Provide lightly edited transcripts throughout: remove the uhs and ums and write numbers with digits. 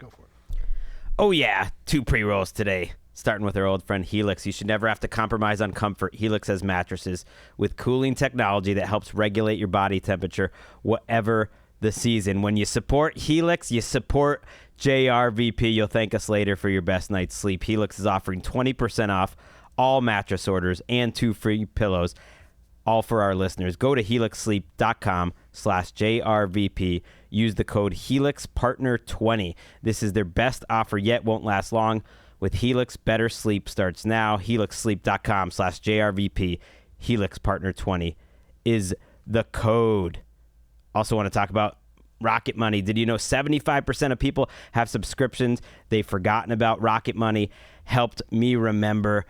Go for it. Oh, yeah. 2 pre-rolls today. Starting with our old friend Helix. You should never have to compromise on comfort. Helix has mattresses with cooling technology that helps regulate your body temperature, whatever the season. When you support Helix, you support JRVP. You'll thank us later for your best night's sleep. Helix is offering 20% off all mattress orders and 2 free pillows, all for our listeners. Go to helixsleep.com/JRVP. Use the code HelixPartner20. This is their best offer yet. Won't last long. With Helix, better sleep starts now. helixsleep.com/JRVP. HelixPartner20 is the code. Also want to talk about Rocket Money. Did you know 75% of people have subscriptions they've forgotten about? Rocket Money helped me remember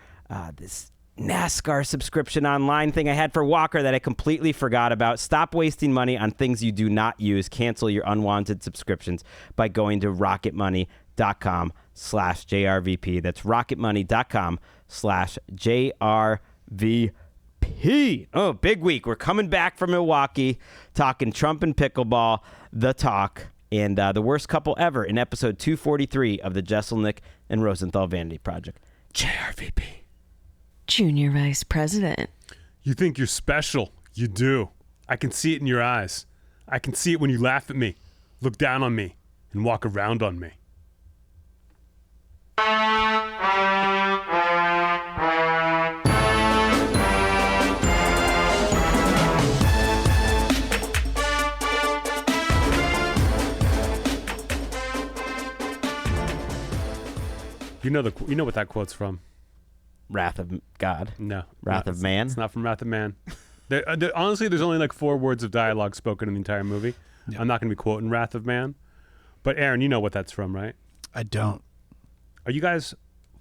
this NASCAR subscription online thing I had for Walker that I completely forgot about. Stop wasting money on things you do not use. Cancel your unwanted subscriptions by going to rocketmoney.com/JRVP. That's rocketmoney.com/JRVP. Oh, big week. We're coming back from Milwaukee, talking Trump and pickleball, the talk, and the worst couple ever in episode 243 of the Jeselnik and Rosenthal Vanity Project. JRVP. Junior Vice President. You think you're special. You do. I can see it in your eyes. I can see it when you laugh at me, look down on me, and walk around on me. You know what that quote's from? Wrath of God. No. Wrath of Man? It's not from Wrath of Man. Honestly, there's only like 4 words of dialogue spoken in the entire movie. Yeah. I'm not going to be quoting Wrath of Man. But Aaron, you know what that's from, right? I don't. Are you guys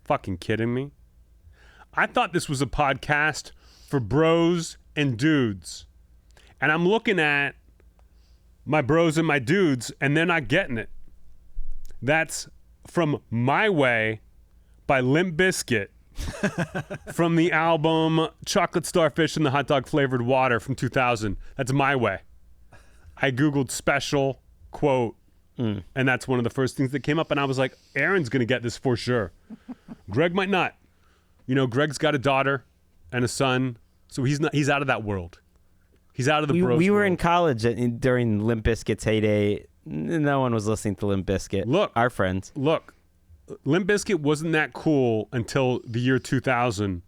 fucking kidding me? I thought this was a podcast for bros and dudes. And I'm looking at my bros and my dudes, and they're not getting it. That's from My Way by Limp Bizkit. From the album Chocolate Starfish and the Hot Dog Flavored Water from 2000. That's My Way. I Googled special quote, and that's one of the first things that came up, and I was like, Aaron's going to get this for sure. Greg might not. You know, Greg's got a daughter and a son, so he's out of that world. He's out of the bros We were world. in college during Limp Bizkit's heyday. No one was listening to Limp Bizkit. Look. Our friends. Look. Limp Bizkit wasn't that cool until the year 2000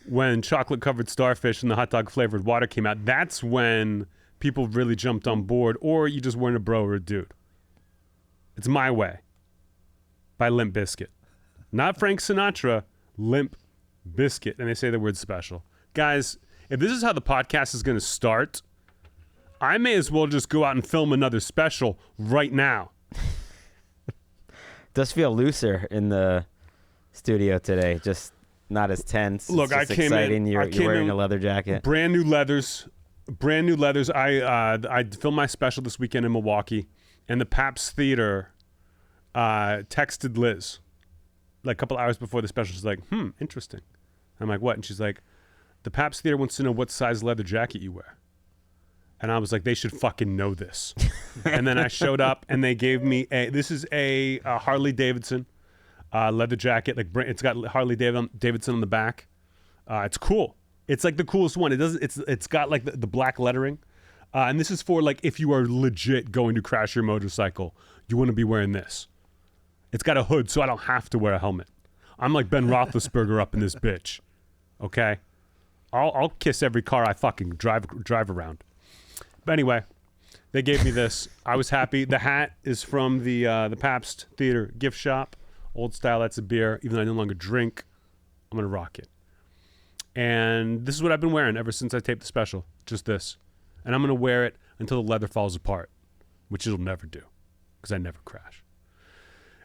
when Chocolate Covered Starfish and the Hot Dog Flavored Water came out. That's when people really jumped on board, or you just weren't a bro or a dude. It's My Way by Limp Bizkit. Not Frank Sinatra, Limp Bizkit. And they say the word special. Guys, if this is how the podcast is going to start, I may as well just go out and film another special right now. Does feel looser in the studio today, just not as tense. Look, it's just exciting. You're wearing a leather jacket. Brand new leathers. I filmed my special this weekend in Milwaukee, and the Pabst Theater texted Liz like a couple hours before the special. She's like, interesting. I'm like, what? And she's like, the Pabst Theater wants to know what size leather jacket you wear. And I was like, they should fucking know this. And then I showed up, and they gave me this is a Harley Davidson leather jacket. Like, it's got Harley Davidson on the back. It's cool. It's like the coolest one. It's got like the black lettering. And this is for like if you are legit going to crash your motorcycle, you want to be wearing this. It's got a hood, so I don't have to wear a helmet. I'm like Ben Roethlisberger up in this bitch. Okay, I'll kiss every car I fucking drive around. But anyway, they gave me this. I was happy. The hat is from the Pabst Theater gift shop. Old style, that's a beer. Even though I no longer drink, I'm going to rock it. And this is what I've been wearing ever since I taped the special. Just this. And I'm going to wear it until the leather falls apart, which it'll never do because I never crash.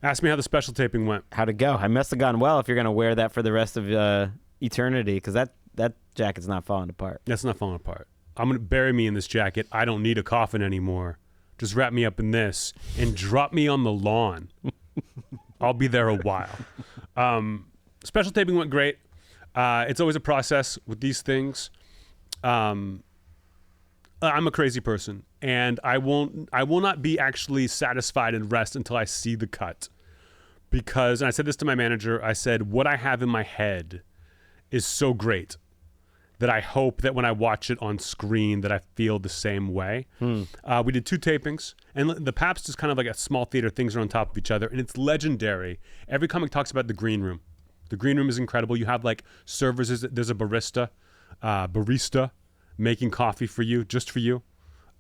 Ask me how the special taping went. How'd it go? I must have gone well if you're going to wear that for the rest of eternity, because that jacket's not falling apart. That's not falling apart. I'm going to bury me in this jacket. I don't need a coffin anymore. Just wrap me up in this and drop me on the lawn. I'll be there a while. Special taping went great. It's always a process with these things. I'm a crazy person. and I will not be actually satisfied and rest until I see the cut. Because, and I said this to my manager, I said, what I have in my head is so great that I hope that when I watch it on screen that I feel the same way. We did 2 tapings, and the Pabst is kind of like a small theater. Things are on top of each other, and it's legendary. Every comic talks about the green room. The green room is incredible. You have like servers. There's a barista making coffee for you, just for you,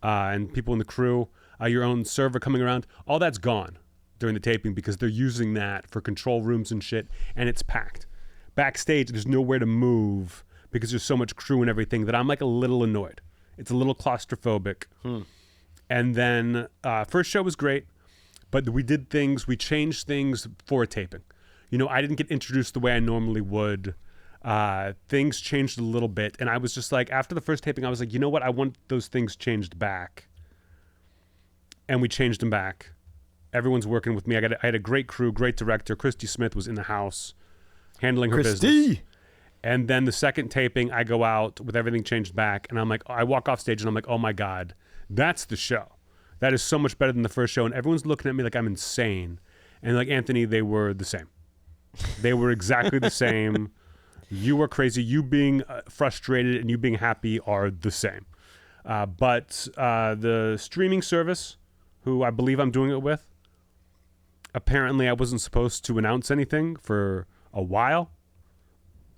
and people in the crew, your own server coming around. All that's gone during the taping because they're using that for control rooms and shit, and it's packed. Backstage, there's nowhere to move because there's so much crew and everything that I'm like a little annoyed. It's a little claustrophobic. And then first show was great, but we changed things for a taping. You know, I didn't get introduced the way I normally would. Things changed a little bit, and I was just like, after the first taping, I was like, you know what? I want those things changed back. And we changed them back. Everyone's working with me. I had a great crew, great director. Christy Smith was in the house handling her business. And then the second taping, I go out with everything changed back, and I'm like, I walk off stage and I'm like, oh my God, that's the show. That is so much better than the first show. And everyone's looking at me like I'm insane. And like, Anthony, they were the same. They were exactly the same. You were crazy. You being frustrated and you being happy are the same. But the streaming service, who I believe I'm doing it with, apparently I wasn't supposed to announce anything for a while.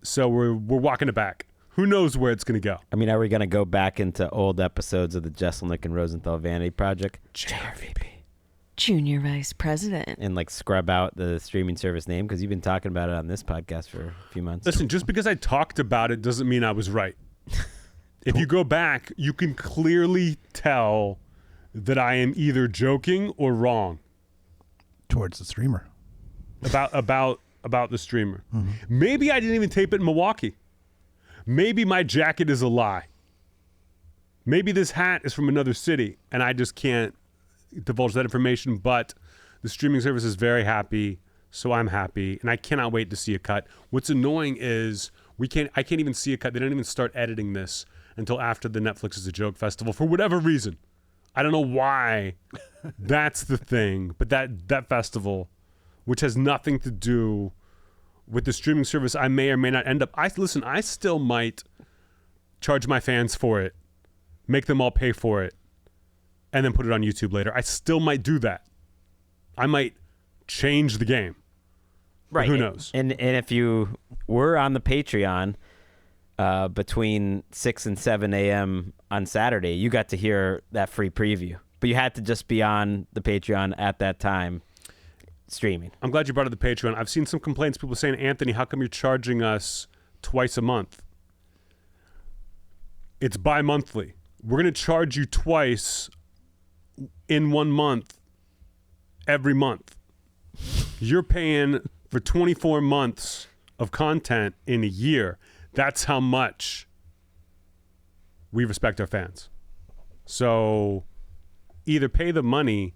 So we're walking it back. Who knows where it's going to go? I mean, are we going to go back into old episodes of the Jeselnik and Rosenthal Vanity Project? JRVP. Junior Vice President. And like scrub out the streaming service name? Because you've been talking about it on this podcast for a few months. Listen, just because I talked about it doesn't mean I was right. If you go back, you can clearly tell that I am either joking or wrong. Towards the streamer. About the streamer. Mm-hmm. Maybe I didn't even tape it in Milwaukee. Maybe my jacket is a lie. Maybe this hat is from another city and I just can't divulge that information, but the streaming service is very happy, so I'm happy, and I cannot wait to see a cut. What's annoying is I can't even see a cut. They don't even start editing this until after the Netflix is a Joke Festival for whatever reason. I don't know why. That's the thing. But that festival, which has nothing to do with the streaming service, I may or may not end up. I still might charge my fans for it, make them all pay for it, and then put it on YouTube later. I still might do that. I might change the game. Right. But who knows? And if you were on the Patreon between 6 and 7 a.m. on Saturday, you got to hear that free preview. But you had to just be on the Patreon at that time streaming. I'm glad you brought up the Patreon. I've seen some complaints, people saying, Anthony, how come you're charging us twice a month? It's bi-monthly. We're going to charge you twice in 1 month every month. You're paying for 24 months of content in a year. That's how much we respect our fans. So either pay the money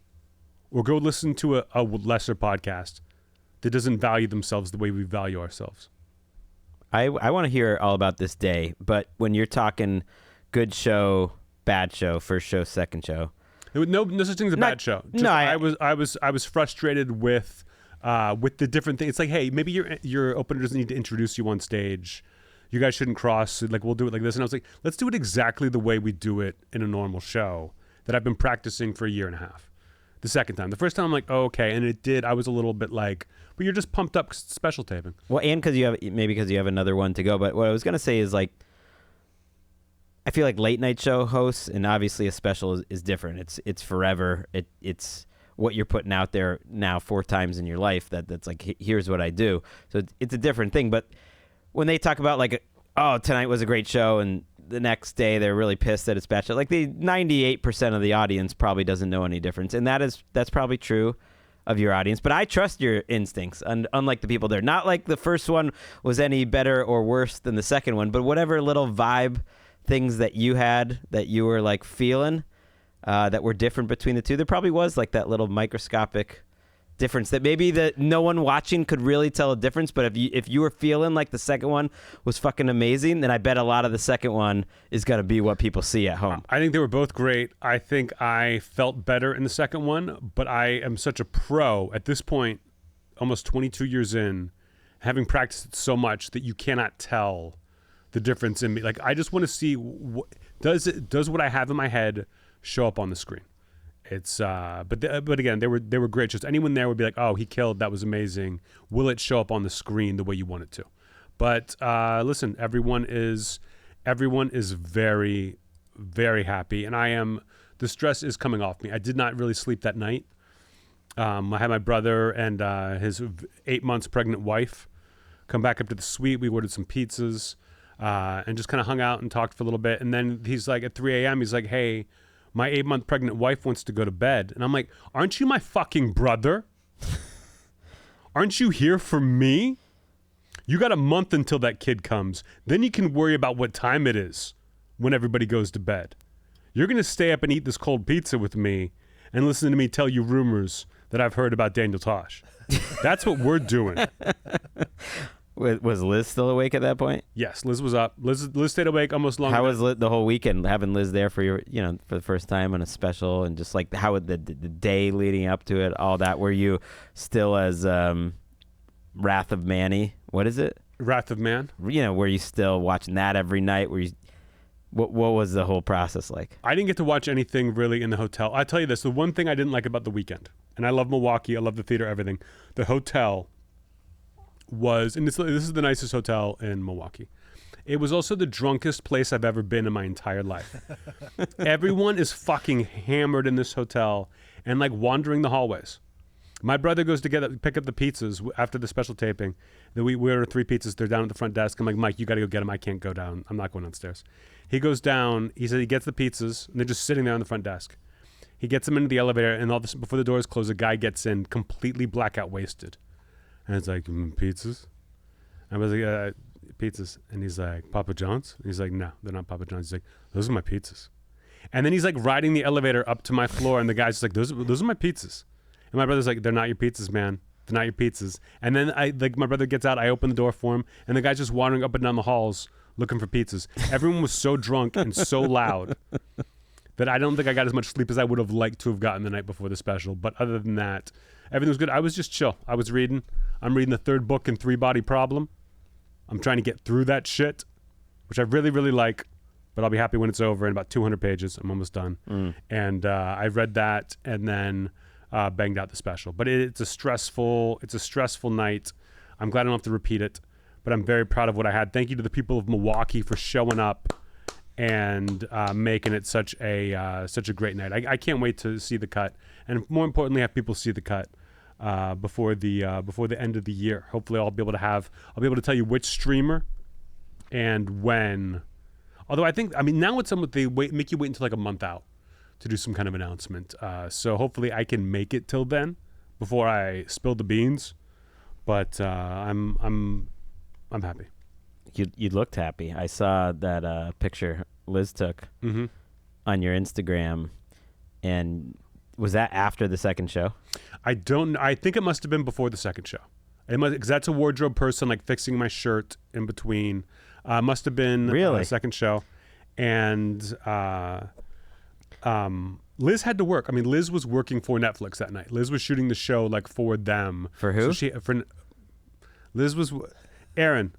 or go listen to a lesser podcast that doesn't value themselves the way we value ourselves. I want to hear all about this day, but when you're talking good show, bad show, first show, second show. No such thing as a bad show. Just I was frustrated with the different things. It's like, hey, maybe your opener doesn't need to introduce you on stage. You guys shouldn't cross. Like, we'll do it like this. And I was like, let's do it exactly the way we do it in a normal show that I've been practicing for a year and a half. The second time. The first time, I'm like, oh, okay. And it did. I was a little bit like, but you're just pumped up 'cause it's special taping. Well, and because you have another one to go. But what I was going to say is, like, I feel like late night show hosts, and obviously a special is different. It's forever. It's what you're putting out there now 4 times in your life. That's like, here's what I do. So it's a different thing. But when they talk about like, oh, tonight was a great show, and the next day they're really pissed that it's bad show, like the 98% of the audience probably doesn't know any difference, and that's probably true of your audience. But I trust your instincts, unlike the people there. Not like the first one was any better or worse than the second one, but whatever little vibe things that you had that you were like feeling that were different between the two, there probably was like that little microscopic difference that maybe that no one watching could really tell a difference. But if you were feeling like the second one was fucking amazing, then I bet a lot of the second one is going to be what people see at home. I think they were both great. I think I felt better in the second one, but I am such a pro at this point, almost 22 years in, having practiced it so much that you cannot tell the difference in me. Like, I just want to see does what I have in my head show up on the screen. It's but again, they were great. Just anyone there would be like, oh, he killed. That was amazing. Will it show up on the screen the way you want it to? But listen, everyone is very, very happy, and the stress is coming off me. I did not really sleep that night. I had my brother and his 8 months pregnant wife come back up to the suite. We ordered some pizzas and just kind of hung out and talked for a little bit. And then he's like, at 3 a.m., he's like, hey, my 8-month pregnant wife wants to go to bed. And I'm like, aren't you my fucking brother? Aren't you here for me? You got a month until that kid comes. Then you can worry about what time it is when everybody goes to bed. You're going to stay up and eat this cold pizza with me and listen to me tell you rumors that I've heard about Daniel Tosh. That's what we're doing. Was Liz still awake at that point? Yes, Liz was up. Liz stayed awake almost longer. How was the whole weekend, having Liz there for for the first time on a special, and just like how the day leading up to it, all that? Were you still as Wrath of Manny? What is it? Wrath of Man? Were you still watching that every night? What was the whole process like? I didn't get to watch anything really in the hotel. I'll tell you this, the one thing I didn't like about the weekend, and I love Milwaukee, I love the theater, everything. The hotel was, and this is the nicest hotel in Milwaukee. It was also the drunkest place I've ever been in my entire life. Everyone is fucking hammered in this hotel and like wandering the hallways. My brother goes to pick up the pizzas after the special taping. Then we order 3 pizzas. They're down at the front desk. I'm like, Mike, you got to go get them. I can't go down. I'm not going downstairs. He goes down. He said he gets the pizzas, and they're just sitting there on the front desk. He gets them into the elevator, and all this, before the doors close, a guy gets in completely blackout wasted. And it's like, pizzas? I was like, pizzas. And he's like, Papa John's? And he's like, no, they're not Papa John's. He's like, those are my pizzas. And then he's like riding the elevator up to my floor, and the guy's just like, those are my pizzas. And my brother's like, they're not your pizzas, man. They're not your pizzas. And then my brother gets out, I open the door for him, and the guy's just wandering up and down the halls looking for pizzas. Everyone was so drunk and so loud that I don't think I got as much sleep as I would have liked to have gotten the night before the special. But other than that, everything was good. I was just chill. I was reading. I'm reading the 3rd book in 3 Body Problem. I'm trying to get through that shit, which I really, really like. But I'll be happy when it's over in about 200 pages. I'm almost done. And I read that and then banged out the special. But it's a stressful night. I'm glad I don't have to repeat it. But I'm very proud of what I had. Thank you to the people of Milwaukee for showing up and making it such a great night. I can't wait to see the cut, and more importantly, have people see the cut before the end of the year. Hopefully, I'll be able to tell you which streamer and when. Although now it's something they make you wait until like a month out to do some kind of announcement. So hopefully, I can make it till then before I spill the beans. But I'm happy. You looked happy. I saw that picture Liz took on your Instagram, and was that after the second show? I think it must have been before the second show. Because that's a wardrobe person, like fixing my shirt in between. Must have been really the second show, and Liz had to work. I mean, Liz was working for Netflix that night. Liz was shooting the show like for them. For who? Liz was Aaron.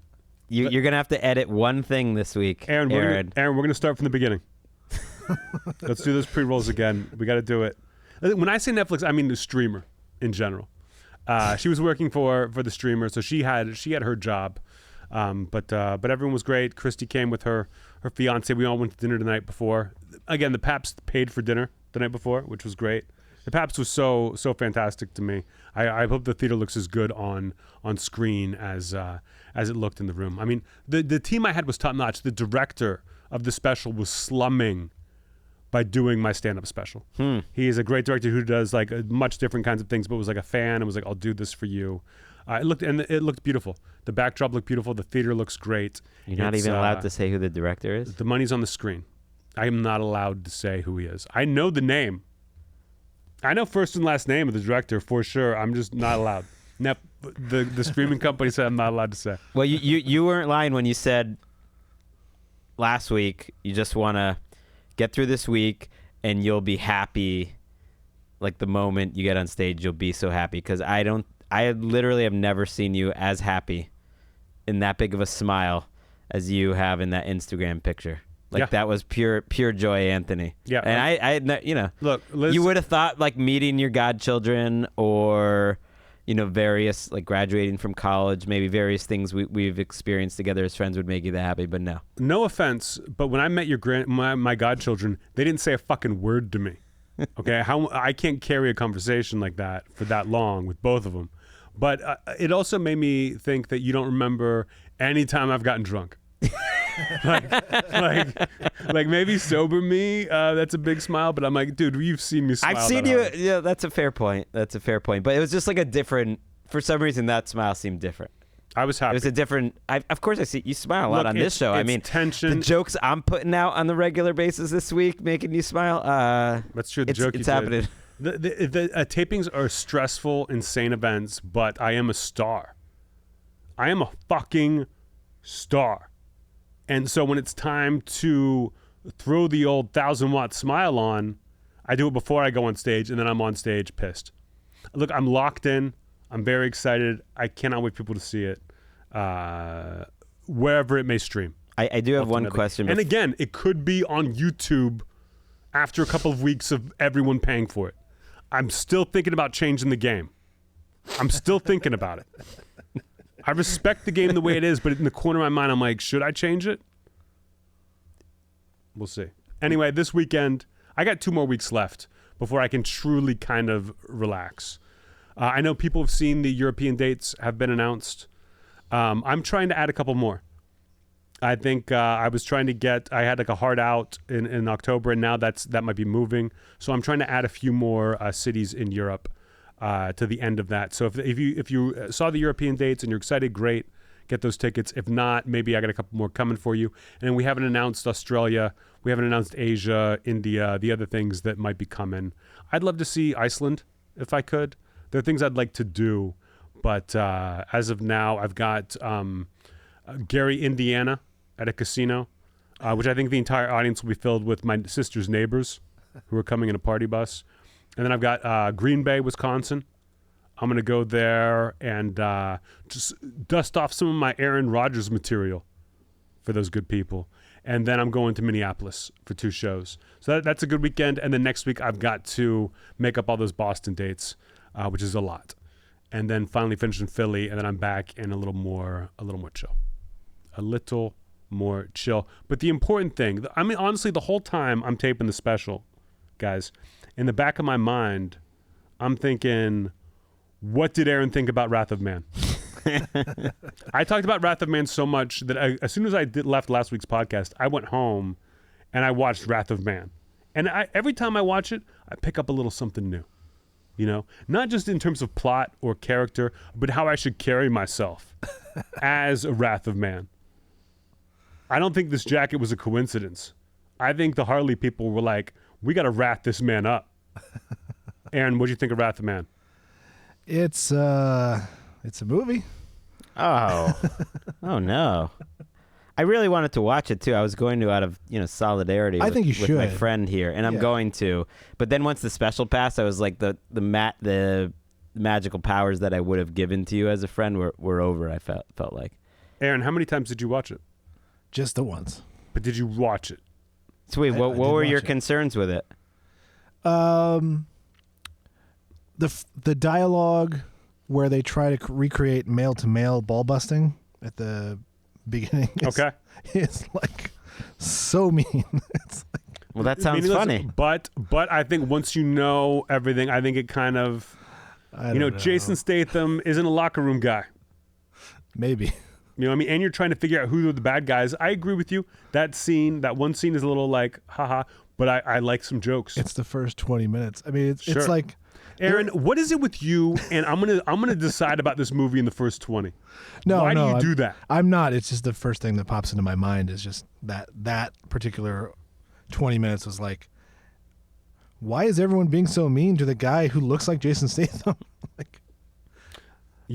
You're gonna have to edit one thing this week, Aaron. We're gonna start from the beginning. Let's do those pre-rolls again. We got to do it. When I say Netflix, I mean the streamer in general. She was working for the streamer, so she had her job. But everyone was great. Christy came with her fiance. We all went to dinner the night before. Again, the Paps paid for dinner the night before, which was great. The Paps was so fantastic to me. I hope the theater looks as good on screen as it looked in the room. I mean, the team I had was top notch. The director of the special was slumming by doing my stand-up special. He is a great director who does like much different kinds of things, but was like a fan and was like, I'll do this for you. It looked beautiful. The backdrop looked beautiful. The theater looks great. You're not even allowed to say who the director is? The money's on the screen. I am not allowed to say who he is. I know the name. I know first and last name of the director for sure. I'm just not allowed. Nope. The streaming company said I'm not allowed to say. Well, you weren't lying when you said last week you just want to get through this week and you'll be happy. Like the moment you get on stage, you'll be so happy. Because I literally have never seen you as happy in that big of a smile as you have in that Instagram picture. Like that was pure joy, Anthony. Yeah. And I look, Liz, you would have thought like meeting your godchildren or, various like graduating from college, maybe various things we've experienced together as friends would make you that happy, but no. No offense, but when I met my godchildren, they didn't say a fucking word to me. Okay, I can't carry a conversation like that for that long with both of them. But it also made me think that you don't remember any time I've gotten drunk. like maybe sober me, that's a big smile. But I'm like, dude, you've seen me smile. I've seen you. Hard. Yeah, that's a fair point. But it was just like a different. For some reason, that smile seemed different. I was happy. It was a different. Of course, I see you smile a lot on this show. I mean, tension. The jokes I'm putting out on the regular basis this week, making you smile. That's true. It's happening. The tapings are stressful, insane events, but I am a star. I am a fucking star. And so when it's time to throw the old 1,000-watt smile on, I do it before I go on stage, and then I'm on stage pissed. Look, I'm locked in. I'm very excited. I cannot wait for people to see it, wherever it may stream. I do have one question. And again, it could be on YouTube after a couple of weeks of everyone paying for it. I'm still thinking about changing the game. I'm still thinking about it. I respect the game the way it is, but in the corner of my mind, I'm like, should I change it? We'll see. Anyway, this weekend, I got 2 more weeks left before I can truly kind of relax. I know people have seen the European dates have been announced. I'm trying to add a couple more. I think I had like a hard out in October, and now that might be moving. So I'm trying to add a few more cities in Europe to the end of that. So if you saw the European dates and you're excited, great, get those tickets. If not, maybe I got a couple more coming for you. And we haven't announced Australia. We haven't announced Asia, India, the other things that might be coming. I'd love to see Iceland if I could. There are things I'd like to do, but as of now, I've got Gary, Indiana at a casino, which I think the entire audience will be filled with my sister's neighbors who are coming in a party bus. And then I've got Green Bay, Wisconsin. I'm going to go there and just dust off some of my Aaron Rodgers material for those good people. And then I'm going to Minneapolis for 2 shows. So that's a good weekend. And then next week, I've got to make up all those Boston dates, which is a lot. And then finally finish in Philly. And then I'm back and a little more chill. A little more chill. But the important thing, I mean, honestly, the whole time I'm taping the special, guys, in the back of my mind, I'm thinking, what did Aaron think about Wrath of Man? I talked about Wrath of Man so much that as soon as I left last week's podcast, I went home and I watched Wrath of Man. And every time I watch it, I pick up a little something new. Not just in terms of plot or character, but how I should carry myself as a Wrath of Man. I don't think this jacket was a coincidence. I think the Harley people were like, we got to wrath this man up. Aaron, what do you think of Wrath of Man? It's a movie. Oh no! I really wanted to watch it too. I was going to out of solidarity. I think you with should. My friend here, and I'm going to. But then once the special passed, I was like the magical powers that I would have given to you as a friend were over. I felt like. Aaron, how many times did you watch it? Just the once. But did you watch it? Sweet. What were your concerns with it? The dialogue where they try to recreate male-to-male ball busting at the beginning is like so mean. It's like, well, that sounds funny. But I think once you know everything, I think it kind of, know. Jason Statham isn't a locker room guy. Maybe. You know what I mean? And you're trying to figure out who are the bad guys. I agree with you. That one scene is a little like, haha, but I like some jokes. It's the first 20 minutes. I mean, it's like... Aaron, what is it with you? And I'm gonna decide about this movie in the first 20. Why do you do that? I'm not. It's just the first thing that pops into my mind is just that particular 20 minutes was like, Why is everyone being so mean to the guy who looks like Jason Statham? Like,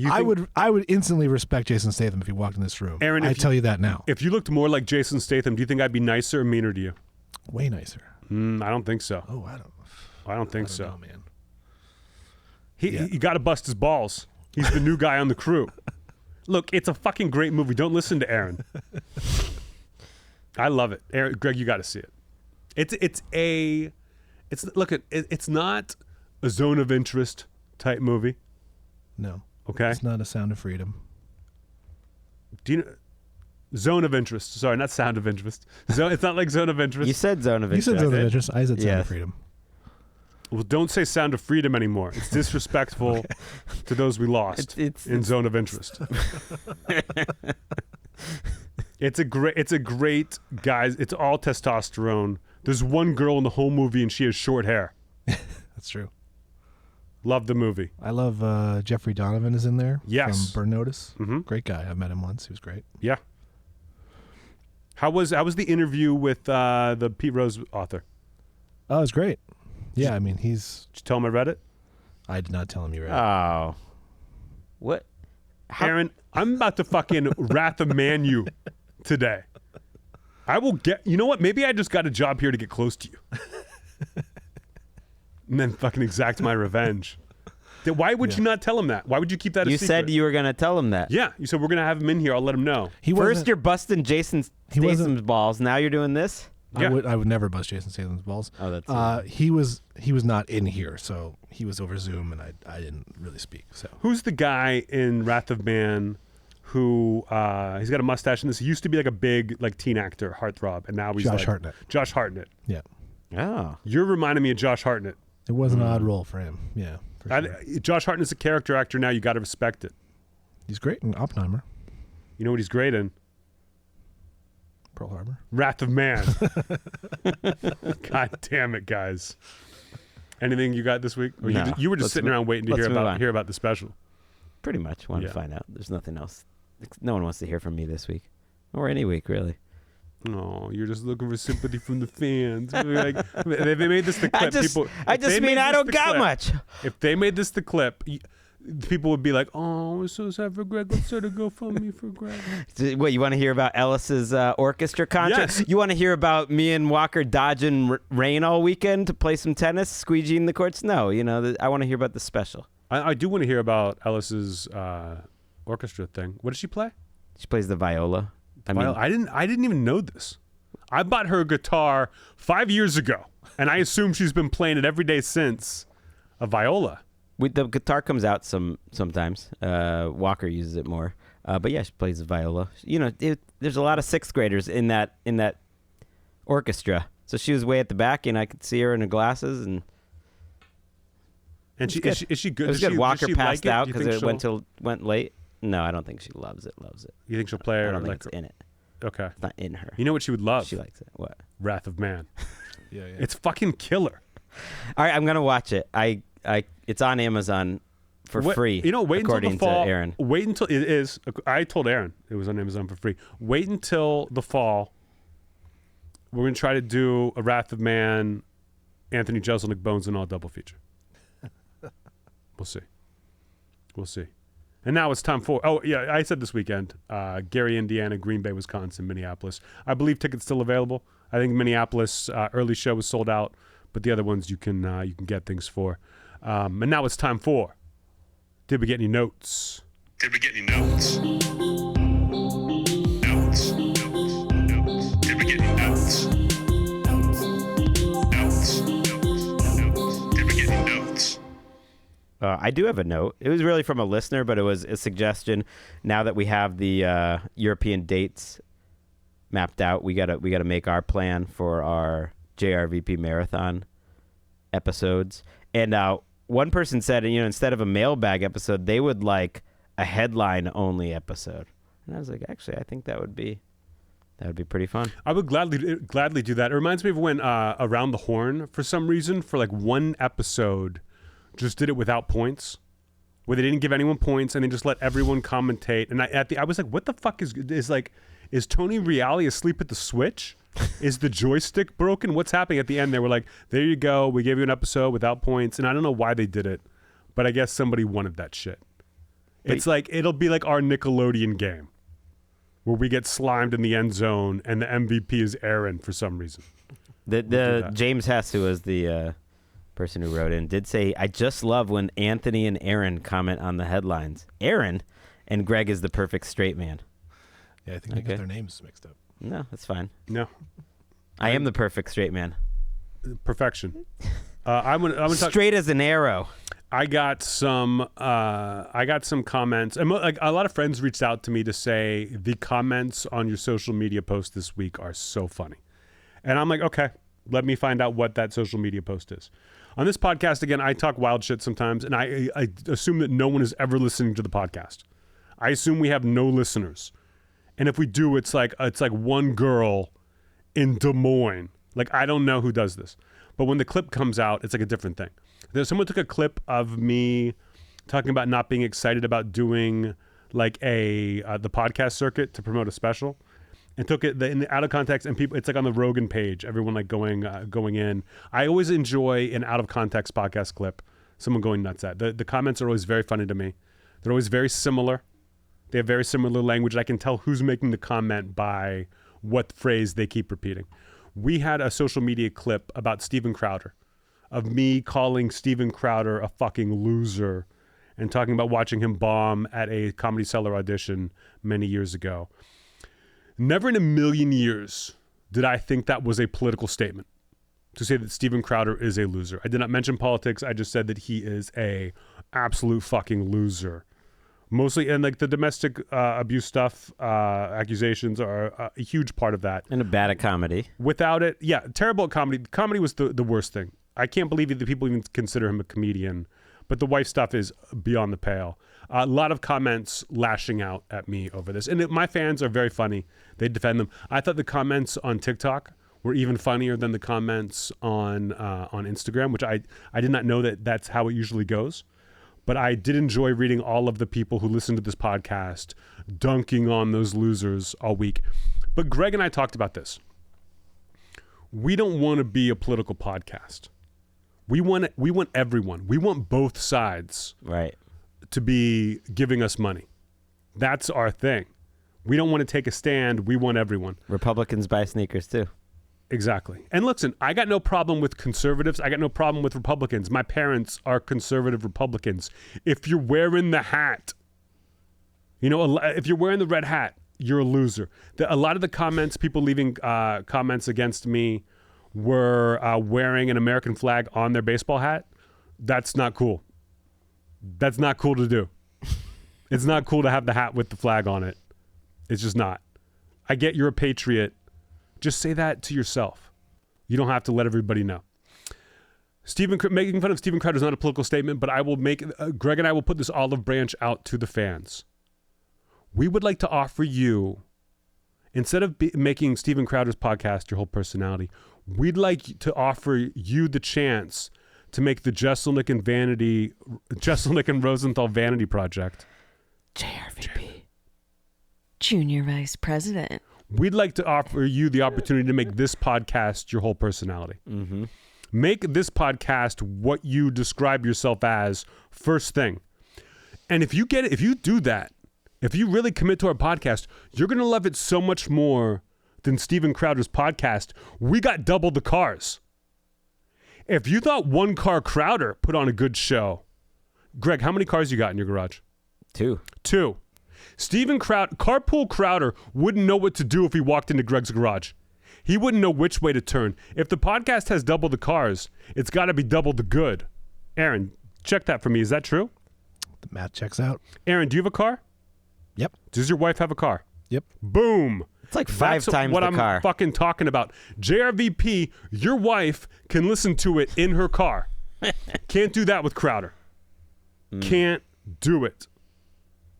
I would instantly respect Jason Statham if he walked in this room. Aaron, I tell you that now. If you looked more like Jason Statham, do you think I'd be nicer or meaner to you? Way nicer. I don't think so. Oh, I don't think so. know, man. He got to bust his balls. He's the new guy on the crew. Look, it's a fucking great movie. Don't listen to Aaron. I love it. Aaron, Greg, you got to see it. It's not a zone of interest type movie. No. Okay. It's not a Sound of Freedom. Do you know Zone of Interest? Sorry, not Sound of Interest. It's not like Zone of Interest. You said Zone of Interest. You said Zone of Interest. I said Sound Yes. of Freedom. Well, don't say Sound of Freedom anymore. It's disrespectful to those we lost in Zone of Interest. It's a great guys. It's all testosterone. There's one girl in the whole movie and she has short hair. That's true. Love the movie. I love Jeffrey Donovan is in there. Yes. From Burn Notice. Mm-hmm. Great guy. I've met him once. He was great. Yeah. How was the interview with the Pete Rose author? Oh, it was great. Yeah, I mean, Did you tell him I read it? I did not tell him you read it. Oh. What? Aaron, I'm about to fucking Wrath of Man you today. I will get. You know what? Maybe I just got a job here to get close to you, and then fucking exact my revenge. Why would you not tell him that? Why would you keep that a You secret? said you were going to tell him that. Yeah, you said we're gonna have him in here. I'll let him know. First, you're busting Jason Statham's balls. Now you're doing this? Yeah. I would never bust Jason Statham's balls. Oh, that's he was not in here, so he was over Zoom, and I didn't really speak. So Who's the guy in Wrath of Man who he's got a mustache in this? He used to be like a big like teen actor, heartthrob, and now he's Josh like, Hartnett. Josh Hartnett. Yeah, Oh. You're reminding me of Josh Hartnett. it was an odd role for him. Yeah, for sure. Josh Hartnett's a character actor now. You got to respect it. He's great in Oppenheimer, You know what he's great in? Pearl Harbor. Wrath of Man. God damn it, guys. Anything you got this week? Or No. you were just Let's sitting around waiting to let's move on. hear about the special. Pretty much. Want Yeah. to find out. There's nothing else. No one wants to hear from me this week. Or any week, really. No, you're just looking for sympathy from the fans. Like, they made this the clip. I just if they mean made I this don't the got clip- much. If they made this the clip, people would be like, "Oh, we're so sad for Greg. Let's start a GoFundMe for Greg." What, you want to hear about Ellis's orchestra concert? Yes. You want to hear about me and Walker dodging rain all weekend to play some tennis, squeegeeing the courts? No, I want to hear about the special. I do want to hear about Ellis's orchestra thing. What does she play? She plays the viola. I didn't even know this. I bought her a guitar 5 years ago, and I assume she's been playing it every day since. A viola. the guitar comes out sometimes. Walker uses it more. But yeah, she plays the viola. There's a lot of sixth graders in that orchestra. So she was way at the back, and I could see her in her glasses. And Is she good? it was Does good. she- Walker does she passed like out Do you think because it she'll- went late. No, I don't think she loves it. You think she'll play her? I don't think like, it's in it. okay. It's not in her. You know what she would love? She likes it. What? Wrath of Man. Yeah. It's fucking killer. All right, I'm gonna watch it. It's on Amazon for free. Wait according until the fall. to Aaron. Wait until it is. I told Aaron it was on Amazon for free. Wait until the fall. We're gonna try to do a Wrath of Man, Anthony Jeselnik Bones and all double feature. We'll see. And now it's time for. Oh yeah, I said this weekend. Gary, Indiana, Green Bay, Wisconsin, Minneapolis. I believe tickets still available. I think Minneapolis early show was sold out, but the other ones you can get things for. And now it's time for. Did we get any notes? Did we get any notes? Notes. Did we get any notes? Notes. Did we get any notes? I do have a note. It was really from a listener, but it was a suggestion. Now that we have the European dates mapped out, we gotta make our plan for our JRVP marathon episodes. And one person said, instead of a mailbag episode, they would like a headline only episode. And I was like, actually, I think that would be pretty fun. I would gladly do that. It reminds me of when Around the Horn, for some reason, for like one episode, just did it without points, where they didn't give anyone points and they just let everyone commentate. And I was like, what the fuck is Tony Reale asleep at the switch Is the joystick broken? What's happening at the end? They were like, there you go. We gave you an episode without points. And I don't know why they did it, but I guess somebody wanted that shit. It's like, it'll be like our Nickelodeon game where we get slimed in the end zone and the MVP is Aaron for some reason. The James Hess, who was the person who wrote in, did say, I just love when Anthony and Aaron comment on the headlines. Aaron and Greg is the perfect straight man. Yeah, I think they got their names mixed up. No, that's fine. No. I am the perfect straight man. Perfection. I'm gonna talk straight as an arrow. I got some comments, and like a lot of friends reached out to me to say the comments on your social media post this week are so funny, and I'm like, okay, let me find out what that social media post is. On this podcast, again, I talk wild shit sometimes, and I assume that no one is ever listening to the podcast. I assume we have no listeners, and if we do, it's like one girl in Des Moines. Like, I don't know who does this, but when the clip comes out, it's like a different thing. Someone took a clip of me talking about not being excited about doing like the podcast circuit to promote a special, and took it out of context, and people, it's like on the Rogan page, everyone like going in. I always enjoy an out of context podcast clip, someone going nuts at. The comments are always very funny to me. They're always very similar. They have very similar language. I can tell who's making the comment by what phrase they keep repeating. We had a social media clip about Steven Crowder, of me calling Steven Crowder a fucking loser and talking about watching him bomb at a Comedy Cellar audition many years ago. Never in a million years did I think that was a political statement to say that Steven Crowder is a loser. I did not mention politics. I just said that he is a absolute fucking loser. Mostly, and like the domestic abuse stuff, accusations are a huge part of that. And a bad at comedy. Without it, yeah, terrible at comedy. Comedy was the worst thing. I can't believe that people even consider him a comedian. But the wife stuff is beyond the pale. A lot of comments lashing out at me over this. And my fans are very funny. They defend them. I thought the comments on TikTok were even funnier than the comments on Instagram, which I did not know that that's how it usually goes. But I did enjoy reading all of the people who listen to this podcast dunking on those losers all week. But Greg and I talked about this. We don't want to be a political podcast. We want everyone. We want both sides, right, to be giving us money. That's our thing. We don't want to take a stand. We want everyone. Republicans buy sneakers too. Exactly. And listen, I got no problem with conservatives. I got no problem with Republicans. My parents are conservative Republicans. If you're wearing the hat, if you're wearing the red hat, you're a loser. A lot of the comments, people leaving comments against me were wearing an American flag on their baseball hat. That's not cool. That's not cool to do. It's not cool to have the hat with the flag on it. It's just not. I get you're a patriot. Just say that to yourself. You don't have to let everybody know. Making fun of Steven Crowder is not a political statement, but I will Greg and I will put this olive branch out to the fans. We would like to offer you, instead of making Steven Crowder's podcast your whole personality, we'd like to offer you the chance to make the Jeselnik and Rosenthal Vanity Project. JRVP. Junior Vice President. We'd like to offer you the opportunity to make this podcast your whole personality. Mm-hmm. Make this podcast what you describe yourself as first thing. And if you get it, if you do that, if you really commit to our podcast, you're going to love it so much more than Steven Crowder's podcast. We got double the cars. If you thought one car Crowder put on a good show, Greg, how many cars you got in your garage? 2. Steven Carpool Crowder wouldn't know what to do if he walked into Greg's garage. He wouldn't know which way to turn. If the podcast has double the cars, it's got to be double the good. Aaron, check that for me. Is that true? The math checks out. Aaron, do you have a car? Yep. Does your wife have a car? Yep. Boom. It's like 5 times what the I'm car. fucking talking about. JRVP, your wife can listen to it in her car. Can't do that with Crowder. Can't do it.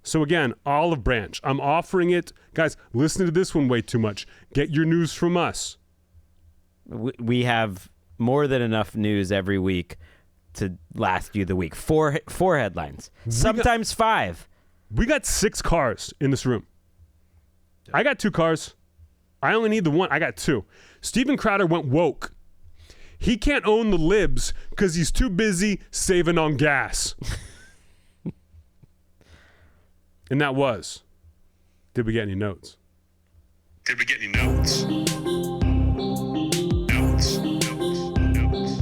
So again, olive branch. I'm offering it. Guys, listen to this one way too much. Get your news from us. We have more than enough news every week to last you the week. 4 headlines. Sometimes 5. We got 6 cars in this room. I got 2 cars. I only need the one. I got two. Steven Crowder went woke. He can't own the libs because he's too busy saving on gas. And that was, did we get any notes? Did we get any notes? Notes.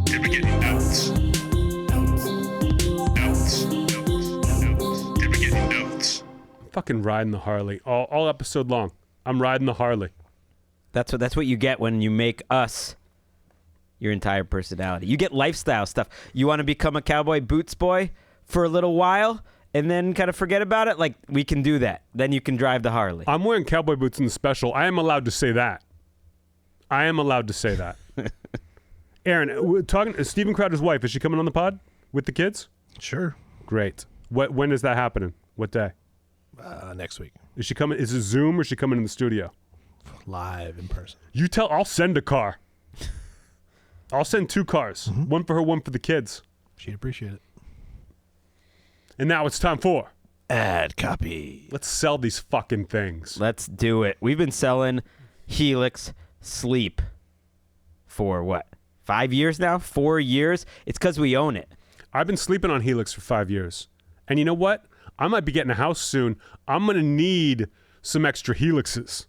Did we get any notes? Notes. Did we get any notes? I'm fucking riding the Harley all episode long. I'm riding the Harley. That's what you get when you make us your entire personality. You get lifestyle stuff. You want to become a cowboy boots boy for a little while and then kind of forget about it? Like, we can do that. Then you can drive the Harley. I'm wearing cowboy boots in the special. I am allowed to say that. Aaron, we're talking Steven Crowder's wife. Is she coming on the pod with the kids? Sure. Great. When is that happening? What day? Next week. Is she coming? Is it Zoom or is she coming in the studio? Live in person. I'll send a car. I'll send 2 cars. Mm-hmm. One for her, one for the kids. She'd appreciate it. And now it's time for Ad copy. let's sell these fucking things. Let's do it. We've been selling Helix Sleep for what? 5 years now? 4 years? It's because we own it. I've been sleeping on Helix for 5 years. And you know what? I might be getting a house soon. I'm going to need some extra Helixes.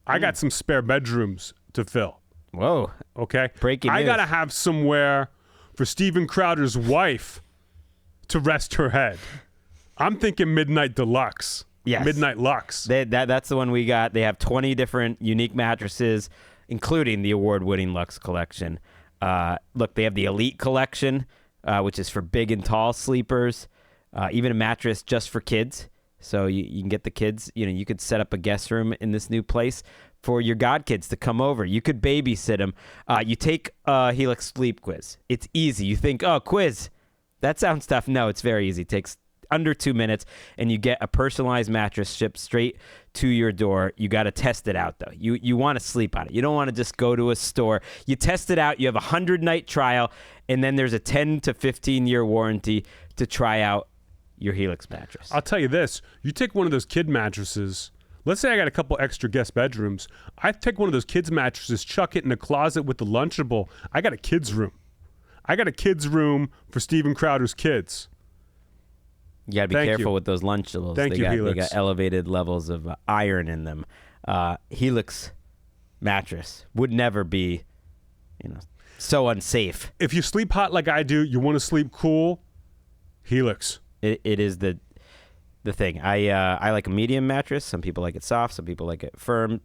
I got some spare bedrooms to fill. Whoa. Okay? Breaking I news. got to have somewhere for Steven Crowder's wife to rest her head. I'm thinking Midnight Deluxe. Yes. Midnight Lux. That's the one we got. They have 20 different unique mattresses, including the award-winning Lux collection. Look, they have the Elite collection, which is for big and tall sleepers. Even a mattress just for kids. So you can get the kids, you could set up a guest room in this new place for your godkids to come over. You could babysit them. You take a Helix Sleep quiz. It's easy. You think, oh, quiz, that sounds tough. No, it's very easy. It takes under 2 minutes, and you get a personalized mattress shipped straight to your door. You got to test it out, though. You want to sleep on it. You don't want to just go to a store. You test it out. You have a 100-night trial, and then there's a 10 to 15-year warranty to try out your Helix mattress. I'll tell you this. You take one of those kid mattresses. Let's say I got a couple extra guest bedrooms. I take one of those kids mattresses, chuck it in a closet with the Lunchable. I got a kids room. I got a kids room for Steven Crowder's kids. You got to be careful with those Lunchables. Thank you, Helix. They got elevated levels of iron in them. Helix mattress would never be, so unsafe. If you sleep hot like I do, you want to sleep cool, Helix. It is the thing. I like a medium mattress. Some people like it soft. Some people like it firm.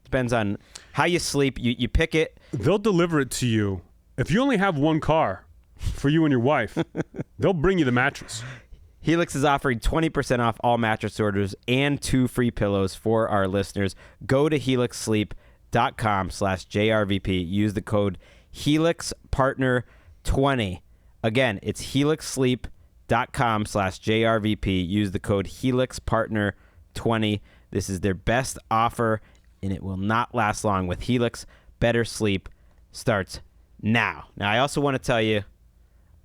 Depends on how you sleep. You pick it. They'll deliver it to you. If you only have one car for you and your wife, they'll bring you the mattress. Helix is offering 20% off all mattress orders and 2 free pillows for our listeners. Go to helixsleep.com/JRVP. Use the code HelixPartner20. Again, it's helixsleep.com/JRVP. Use the code HelixPartner20. This is their best offer, and it will not last long. With Helix, better sleep starts now. Now, I also want to tell you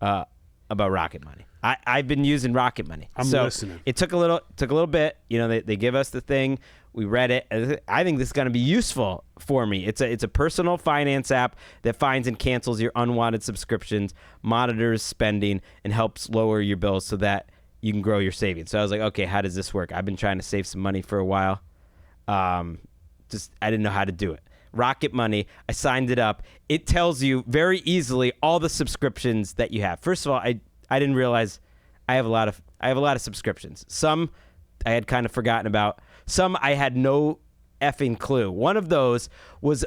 about Rocket Money. I've been using Rocket Money. I'm listening. It took a little bit. They give us the thing. We read it. I think this is going to be useful for me. It's a personal finance app that finds and cancels your unwanted subscriptions, monitors spending, and helps lower your bills so that you can grow your savings. So I was like, okay, how does this work? I've been trying to save some money for a while. I didn't know how to do it. Rocket Money, I signed it up. It tells you very easily all the subscriptions that you have. First of all, I didn't realize I have a lot of subscriptions. Some I had kind of forgotten about. Some I had no effing clue. One of those was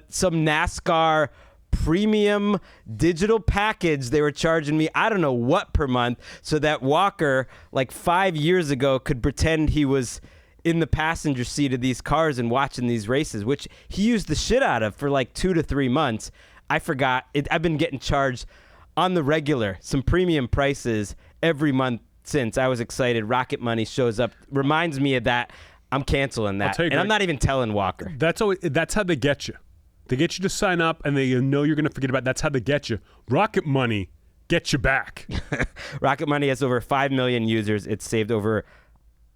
some NASCAR premium digital package they were charging me, I don't know what per month, so that Walker, like 5 years ago, could pretend he was in the passenger seat of these cars and watching these races, which he used the shit out of for like 2 to 3 months. I forgot. I've been getting charged on the regular, some premium prices every month since. I was excited. Rocket Money shows up, reminds me of that. I'm canceling that. And I'm not even telling Walker. That's how they get you. They get you to sign up, and they know you're going to forget about it. That's how they get you. Rocket Money gets you back. Rocket Money has over 5 million users. It's saved over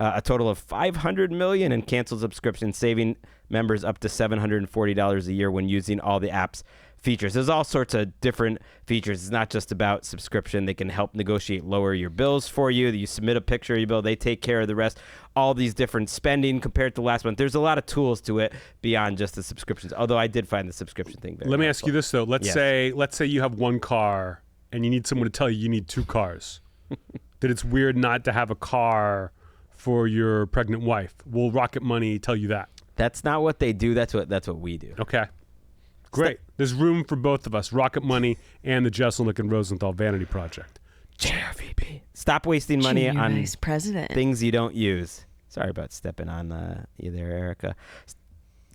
a total of $500 million in canceled subscriptions, saving members up to $740 a year when using all the app's features. There's all sorts of different features. It's not just about subscription. They can help negotiate lower your bills for you. You submit a picture of your bill, they take care of the rest. All these different spending compared to last month. There's a lot of tools to it beyond just the subscriptions. Although I did find the subscription thing very Let me helpful. ask you this though. Let's say you have one car and you need someone to tell you need two cars. That it's weird not to have a car for your pregnant wife. Will Rocket Money tell you that? That's not what they do. That's what we do. Okay. Great. There's room for both of us, Rocket Money and the Jeselnik and Rosenthal Vanity Project. JRVP. Stop wasting money Junior on Vice President. things you don't use. Sorry about stepping on you there, Erica.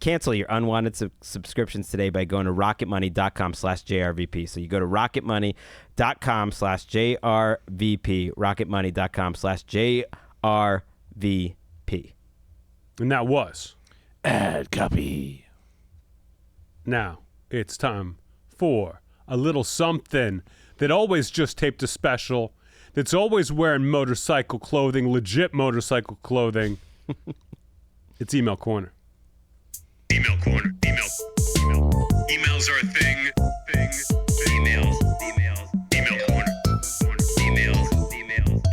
Cancel your unwanted subscriptions today by going to rocketmoney.com/JRVP. So you go to rocketmoney.com/JRVP, rocketmoney.com/JRVP. And that was. Ad copy. Now, it's time for a little something that always just taped a special, that's always wearing motorcycle clothing, legit motorcycle clothing. It's Email Corner. Email corner. Emails are a thing. Email corner. Emails.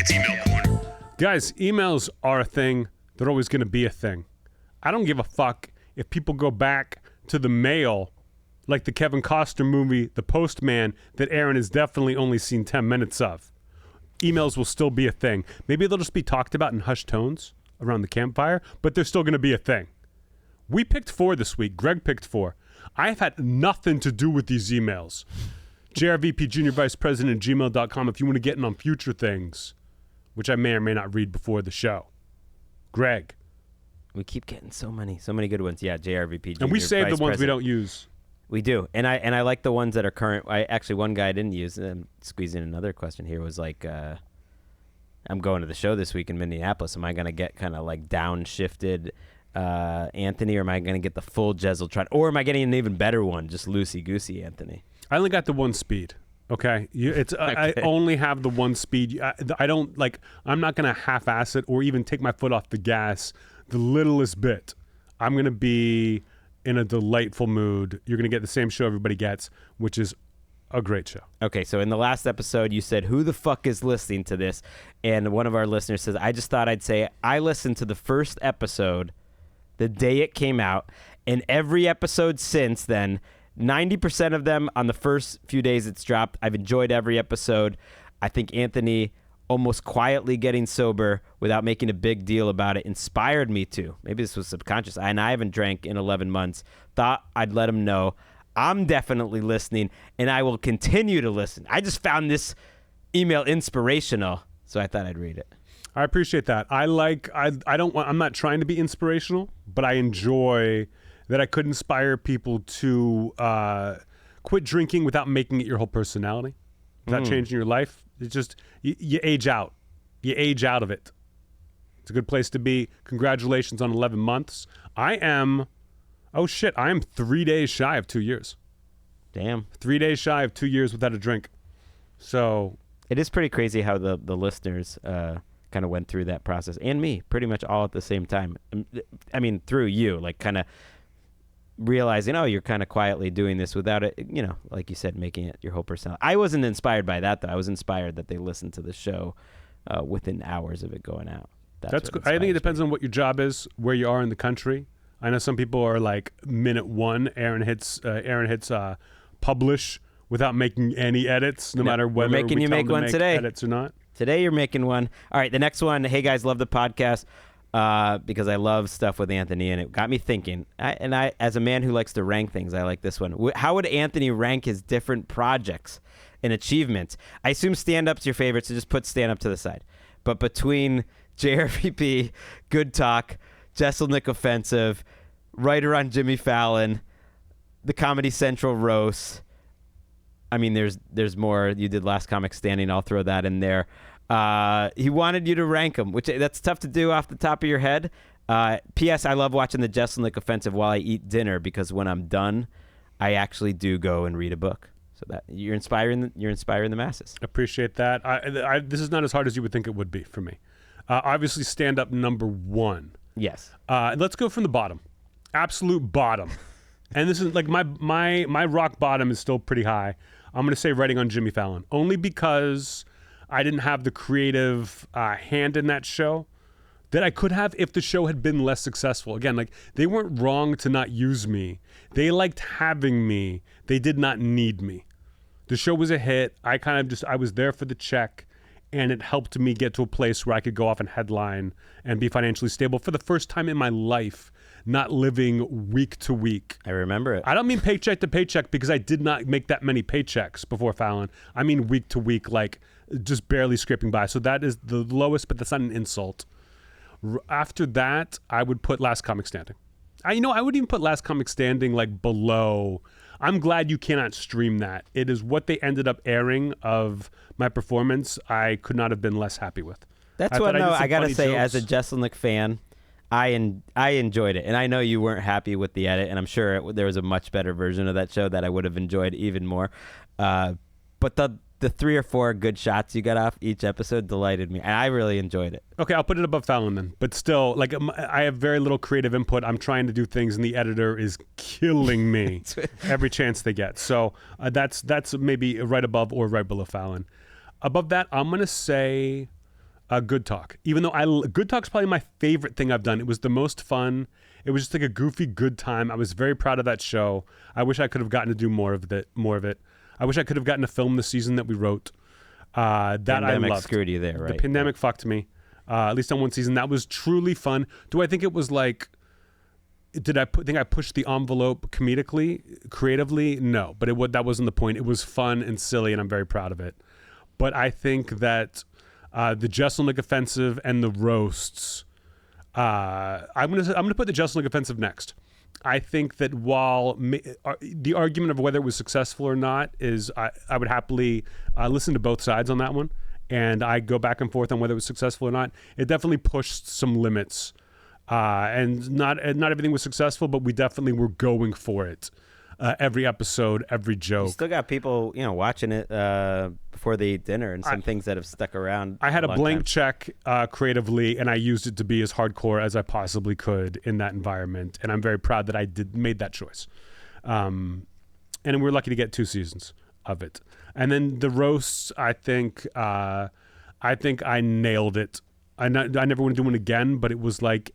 It's email corner. Guys, emails are a thing. They're always going to be a thing. I don't give a fuck if people go back to the mail, like the Kevin Costner movie, The Postman, that Aaron has definitely only seen 10 minutes of. Emails will still be a thing. Maybe they'll just be talked about in hushed tones around the campfire, but they're still going to be a thing. We picked 4 this week. Greg picked 4. I've had nothing to do with these emails. JRVP Junior Vice President at gmail.com if you want to get in on future things, which I may or may not read before the show. Greg. We keep getting so many good ones. Yeah, JRVP. And we Junior save Vice the ones we President. don't use. We do, and I like the ones that are current. One guy I didn't use. And I'm squeezing another question here. Was like, I'm going to the show this week in Minneapolis. Am I going to get kind of like downshifted Anthony, or am I going to get the full Jeseltron, or am I getting an even better one, just loosey goosey Anthony? I only got the one speed. Okay, I only have the one speed. I don't like. I'm not gonna half-ass it or even take my foot off the gas the littlest bit. I'm gonna be in a delightful mood. You're gonna get the same show everybody gets, which is a great show. Okay, so in the last episode, you said, "Who the fuck is listening to this?" And one of our listeners says, "I just thought I'd say I listened to the first episode the day it came out, and every episode since then." 90% of them on the first few days it's dropped. I've enjoyed every episode. I think Anthony almost quietly getting sober without making a big deal about it inspired me to. Maybe this was subconscious. And I haven't drank in 11 months. Thought I'd let him know. I'm definitely listening, and I will continue to listen. I just found this email inspirational, so I thought I'd read it. I appreciate that. I'm not trying to be inspirational, but I enjoy that I could inspire people to quit drinking without making it your whole personality, without changing your life. It's just, you age out. You age out of it. It's a good place to be. Congratulations on 11 months. I am 3 days shy of 2 years. Damn. 3 days shy of 2 years without a drink. So It is pretty crazy how the listeners kind of went through that process, and me pretty much all at the same time. I mean, through you, like kind of realizing, oh, you're kind of quietly doing this without it, like you said, making it your whole personality. I wasn't inspired by that, though. I was inspired that they listened to the show within hours of it going out. That's good. I think it depends on what your job is, where you are in the country. I know some people are like minute 1, Aaron hits publish without making any edits, no matter whether we're making we you tell make them to one make today. edits or not. Today you're making one. All right, the next one. Hey guys, love the podcast because I love stuff with Anthony, and it got me thinking. I, as a man who likes to rank things, I like this one. How would Anthony rank his different projects and achievements? I assume stand-up's your favorite, so just put stand-up to the side. But between JRVP, Good Talk, Jeselnik Offensive, Writer on Jimmy Fallon, the Comedy Central roast. I mean, there's more. You did Last Comic Standing. I'll throw that in there. He wanted you to rank them, which that's tough to do off the top of your head. P.S. I love watching the Jeselnik Offensive while I eat dinner because when I'm done, I actually do go and read a book. So that you're inspiring the masses. Appreciate that. This is not as hard as you would think it would be for me. Obviously, stand-up number 1. Yes. Let's go from the bottom. Absolute bottom. And this is like my rock bottom is still pretty high. I'm going to say writing on Jimmy Fallon. Only because I didn't have the creative hand in that show that I could have if the show had been less successful. Again, like, they weren't wrong to not use me. They liked having me. They did not need me. The show was a hit. I was there for the check, and it helped me get to a place where I could go off and headline and be financially stable for the first time in my life, not living week to week. I remember it. I don't mean paycheck to paycheck, because I did not make that many paychecks before Fallon. I mean week to week, like just barely scraping by. So that is the lowest, but that's not an insult. After that, I would put Last Comic Standing. I would even put Last Comic Standing like below. I'm glad you cannot stream that. It is what they ended up airing of my performance. I could not have been less happy with. That's what I gotta say, as a Jeselnik fan, I enjoyed it, and I know you weren't happy with the edit, and I'm sure there was a much better version of that show that I would have enjoyed even more. But the 3 or 4 good shots you got off each episode delighted me, and I really enjoyed it. Okay, I'll put it above Fallon then. But still, like, I have very little creative input. I'm trying to do things, and the editor is killing me every chance they get. So that's maybe right above or right below Fallon. Above that, I'm gonna say Good Talk. Even though Good Talk's probably my favorite thing I've done. It was the most fun. It was just like a goofy good time. I was very proud of that show. I wish I could have gotten to do more of it. I wish I could have gotten to film the season that we wrote. That pandemic I loved. Screwed you there, right? The pandemic fucked me. At least on one season. That was truly fun. Do I think it was like... Did I think I pushed the envelope comedically, creatively? No, but that wasn't the point. It was fun and silly, and I'm very proud of it. But I think that the Jeselnik Offensive and the roasts... I'm gonna put the Jeselnik Offensive next. I think that while the argument of whether it was successful or not is, I would happily listen to both sides on that one, and I go back and forth on whether it was successful or not. It definitely pushed some limits, and not everything was successful, but we definitely were going for it. Every episode, every joke. You still got people, watching it before they eat dinner, and some things that have stuck around. I had a blank time. check creatively, and I used it to be as hardcore as I possibly could in that environment, and I'm very proud that I made that choice. And we're lucky to get 2 seasons of it. And then the roasts, I think I nailed it. I never want to do one again, but it was like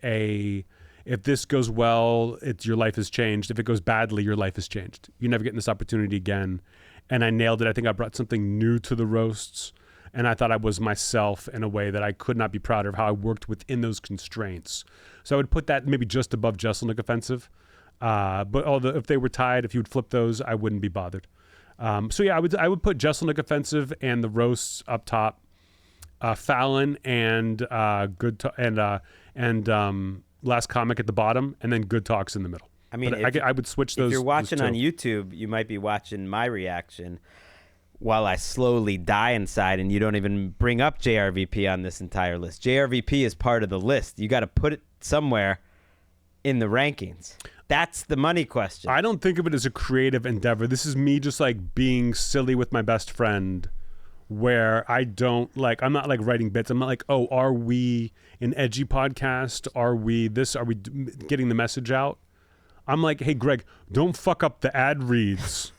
if this goes well, your life has changed. If it goes badly, your life has changed. You're never getting this opportunity again. And I nailed it. I think I brought something new to the roasts, and I thought I was myself in a way that I could not be prouder of how I worked within those constraints. So I would put that maybe just above Jeselnik Offensive. But if they were tied, if you would flip those, I wouldn't be bothered. So yeah, I would put Jeselnik Offensive and the roasts up top, Fallon and Last Comic at the bottom, and then Good Talks in the middle. I mean, I would switch those. If you're watching those on YouTube, you might be watching my reaction while I slowly die inside, and you don't even bring up JRVP on this entire list. JRVP is part of the list. You got to put it somewhere in the rankings. That's the money question. I don't think of it as a creative endeavor. This is me just like being silly with my best friend, where I'm not like writing bits. I'm not like, oh, are we an edgy podcast? Are we getting the message out? I'm like, hey, Greg, don't fuck up the ad reads,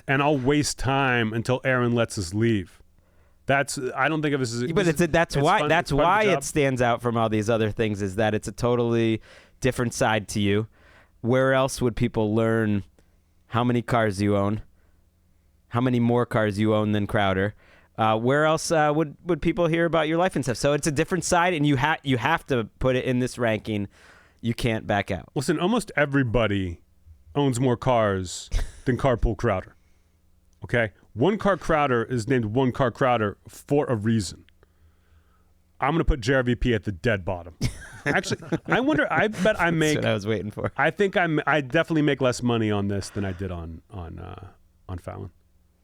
and I'll waste time until Aaron lets us leave. I don't think of this as. But that's why it stands out from all these other things, is that it's a totally different side to you. Where else would people learn how many cars you own? How many more cars you own than Crowder? Where else would people hear about your life and stuff? So it's a different side, and you have to put it in this ranking. You can't back out. Listen, almost everybody owns more cars than Carpool Crowder. Okay? One Car Crowder is named One Car Crowder for a reason. I'm going to put JRVP at the dead bottom. Actually, I bet I make... That's what I was waiting for. I think I definitely make less money on this than I did on Fallon.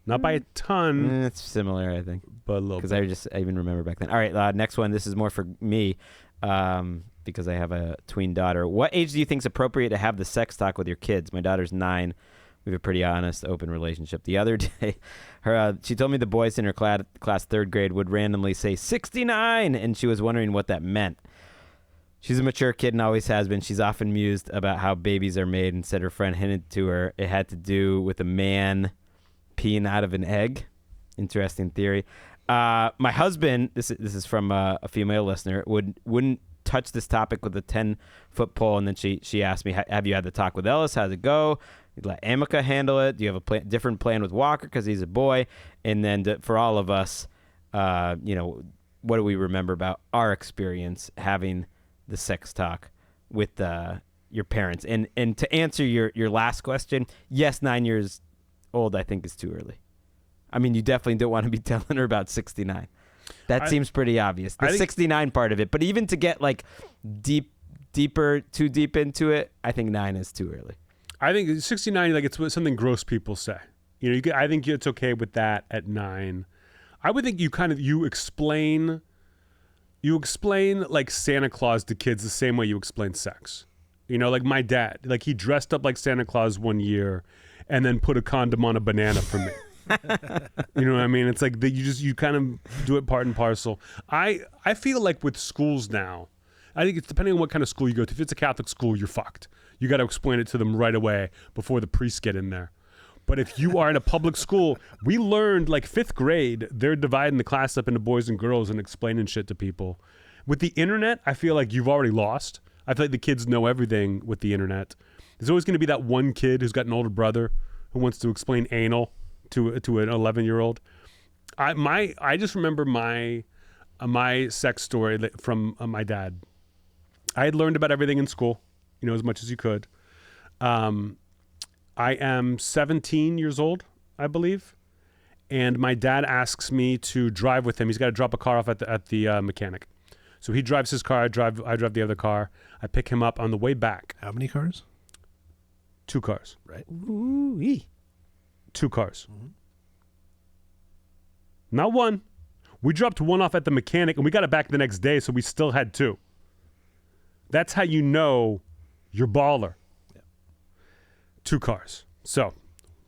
Not by a ton. It's similar, I think. But a little bit. Because I even remember back then. All right, next one. This is more for me because I have a tween daughter. What age do you think is appropriate to have the sex talk with your kids? My daughter's 9. We have a pretty honest, open relationship. The other day, she told me the boys in her class third grade would randomly say 69, and she was wondering what that meant. She's a mature kid and always has been. She's often mused about how babies are made and said her friend hinted to her it had to do with a man peeing out of an egg. Interesting theory. My husband, this is from a female listener, wouldn't touch this topic with a 10-foot pole. And then she asked me, have you had the talk with Ellis? How'd it go? You let Amica handle it. Do you have a different plan with Walker because he's a boy? And then for all of us, what do we remember about our experience having the sex talk with your parents? And to answer your last question, yes, 9 years old I think is too early. I mean, you definitely don't want to be telling her about 69. That seems pretty obvious. The 69 part of it, but even to get like too deep into it, I think 9 is too early. I think 69, like, it's something gross people say. I think it's okay with that at 9. I would think you explain like Santa Claus to kids the same way you explain sex. Like my dad, like he dressed up like Santa Claus one year and then put a condom on a banana for me. You know what I mean? It's like you kind of do it part and parcel. I feel like with schools now, I think it's depending on what kind of school you go to. If it's a Catholic school, you're fucked. You got to explain it to them right away before the priests get in there. But if you are in a public school, we learned like 5th grade, they're dividing the class up into boys and girls and explaining shit to people. With the internet, I feel like you've already lost. I feel like the kids know everything with the internet. There's always going to be that one kid who's got an older brother who wants to explain anal to an 11-year-old. I just remember my sex story from my dad. I had learned about everything in school, as much as you could. I am 17 years old, I believe, and my dad asks me to drive with him. He's got to drop a car off at the mechanic. So he drives his car, I drive the other car. I pick him up on the way back. How many cars? 2 cars. Right. Ooh-wee. 2 cars. Mm-hmm. Not 1. We dropped 1 off at the mechanic, and we got it back the next day, so we still had 2. That's how you know you're baller. Yeah. 2 cars. So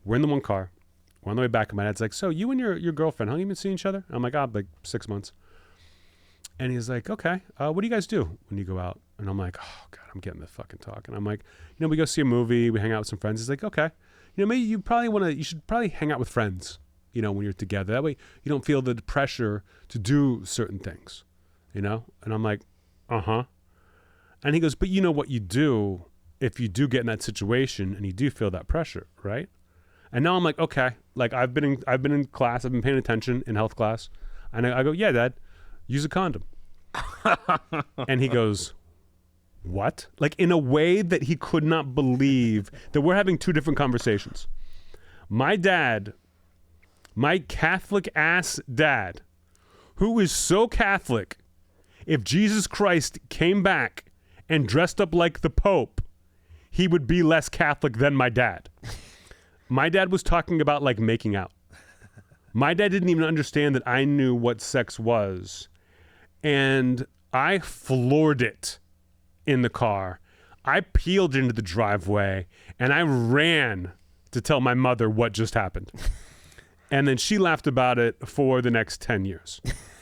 we're in the 1 car. We're on the way back, and my dad's like, so you and your girlfriend, how long have you been seeing each other? I'm like, like 6 months. And he's like, okay, what do you guys do when you go out? And I'm like, oh, God, I'm getting the fucking talk. And I'm like, we go see a movie, we hang out with some friends. He's like, okay, maybe you should probably hang out with friends, when you're together. That way you don't feel the pressure to do certain things, And I'm like, uh-huh. And he goes, but you know what you do if you do get in that situation and you do feel that pressure, right? And now I'm like, okay, like I've been in class, I've been paying attention in health class. And I go, yeah, Dad, use a condom. And he goes, what? Like in a way that he could not believe that we're having 2 different conversations. My dad, my Catholic ass dad, who is so Catholic, if Jesus Christ came back and dressed up like the Pope, he would be less Catholic than my dad. My dad was talking about like making out. My dad didn't even understand that I knew what sex was. And I floored it in the car. I peeled into the driveway and I ran to tell my mother what just happened. And then she laughed about it for the next 10 years.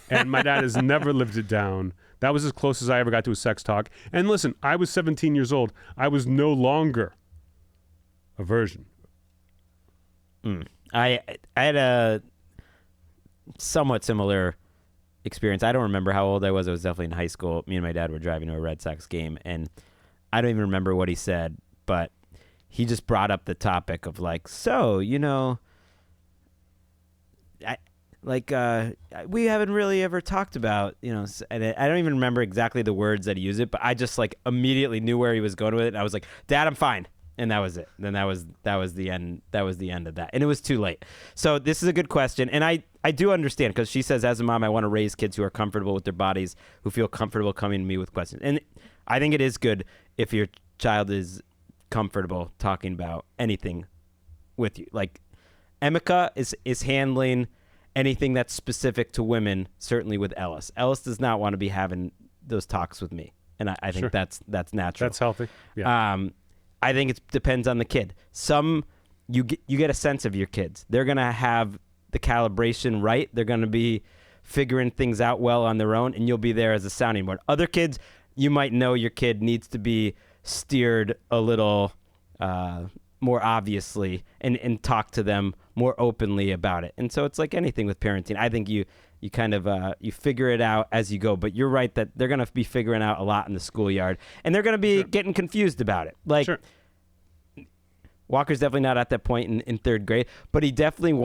And my dad has never lived it down. That was as close as I ever got to a sex talk. And listen, I was 17 years old. I was no longer a virgin. I had a somewhat similar experience. I don't remember how old I was. I was definitely in high school. Me and my dad were driving to a Red Sox game, and I don't even remember what he said, but he just brought up the topic of like, so, we haven't really ever talked about, and I don't even remember exactly the words that he used it, but I just like immediately knew where he was going with it. And I was like, Dad, I'm fine. And that was it. Then that was the end. That was the end of that. And it was too late. So this is a good question. And I do understand, because she says, as a mom, I want to raise kids who are comfortable with their bodies, who feel comfortable coming to me with questions. And I think it is good if your child is comfortable talking about anything with you. Like Emeka is handling anything that's specific to women, certainly with Ellis. Ellis does not want to be having those talks with me. And I think that's natural. That's healthy. Yeah. I think it depends on the kid. Some you get a sense of your kids. They're going to have the calibration right. They're going to be figuring things out well on their own, and you'll be there as a sounding board. Other kids, you might know your kid needs to be steered a little more obviously and talk to them more openly about it. And so it's like anything with parenting. I think you kind of you figure it out as you go, but you're right that they're going to be figuring out a lot in the schoolyard, and they're going to be getting confused about it. Like Walker's definitely not at that point in third grade, but he definitely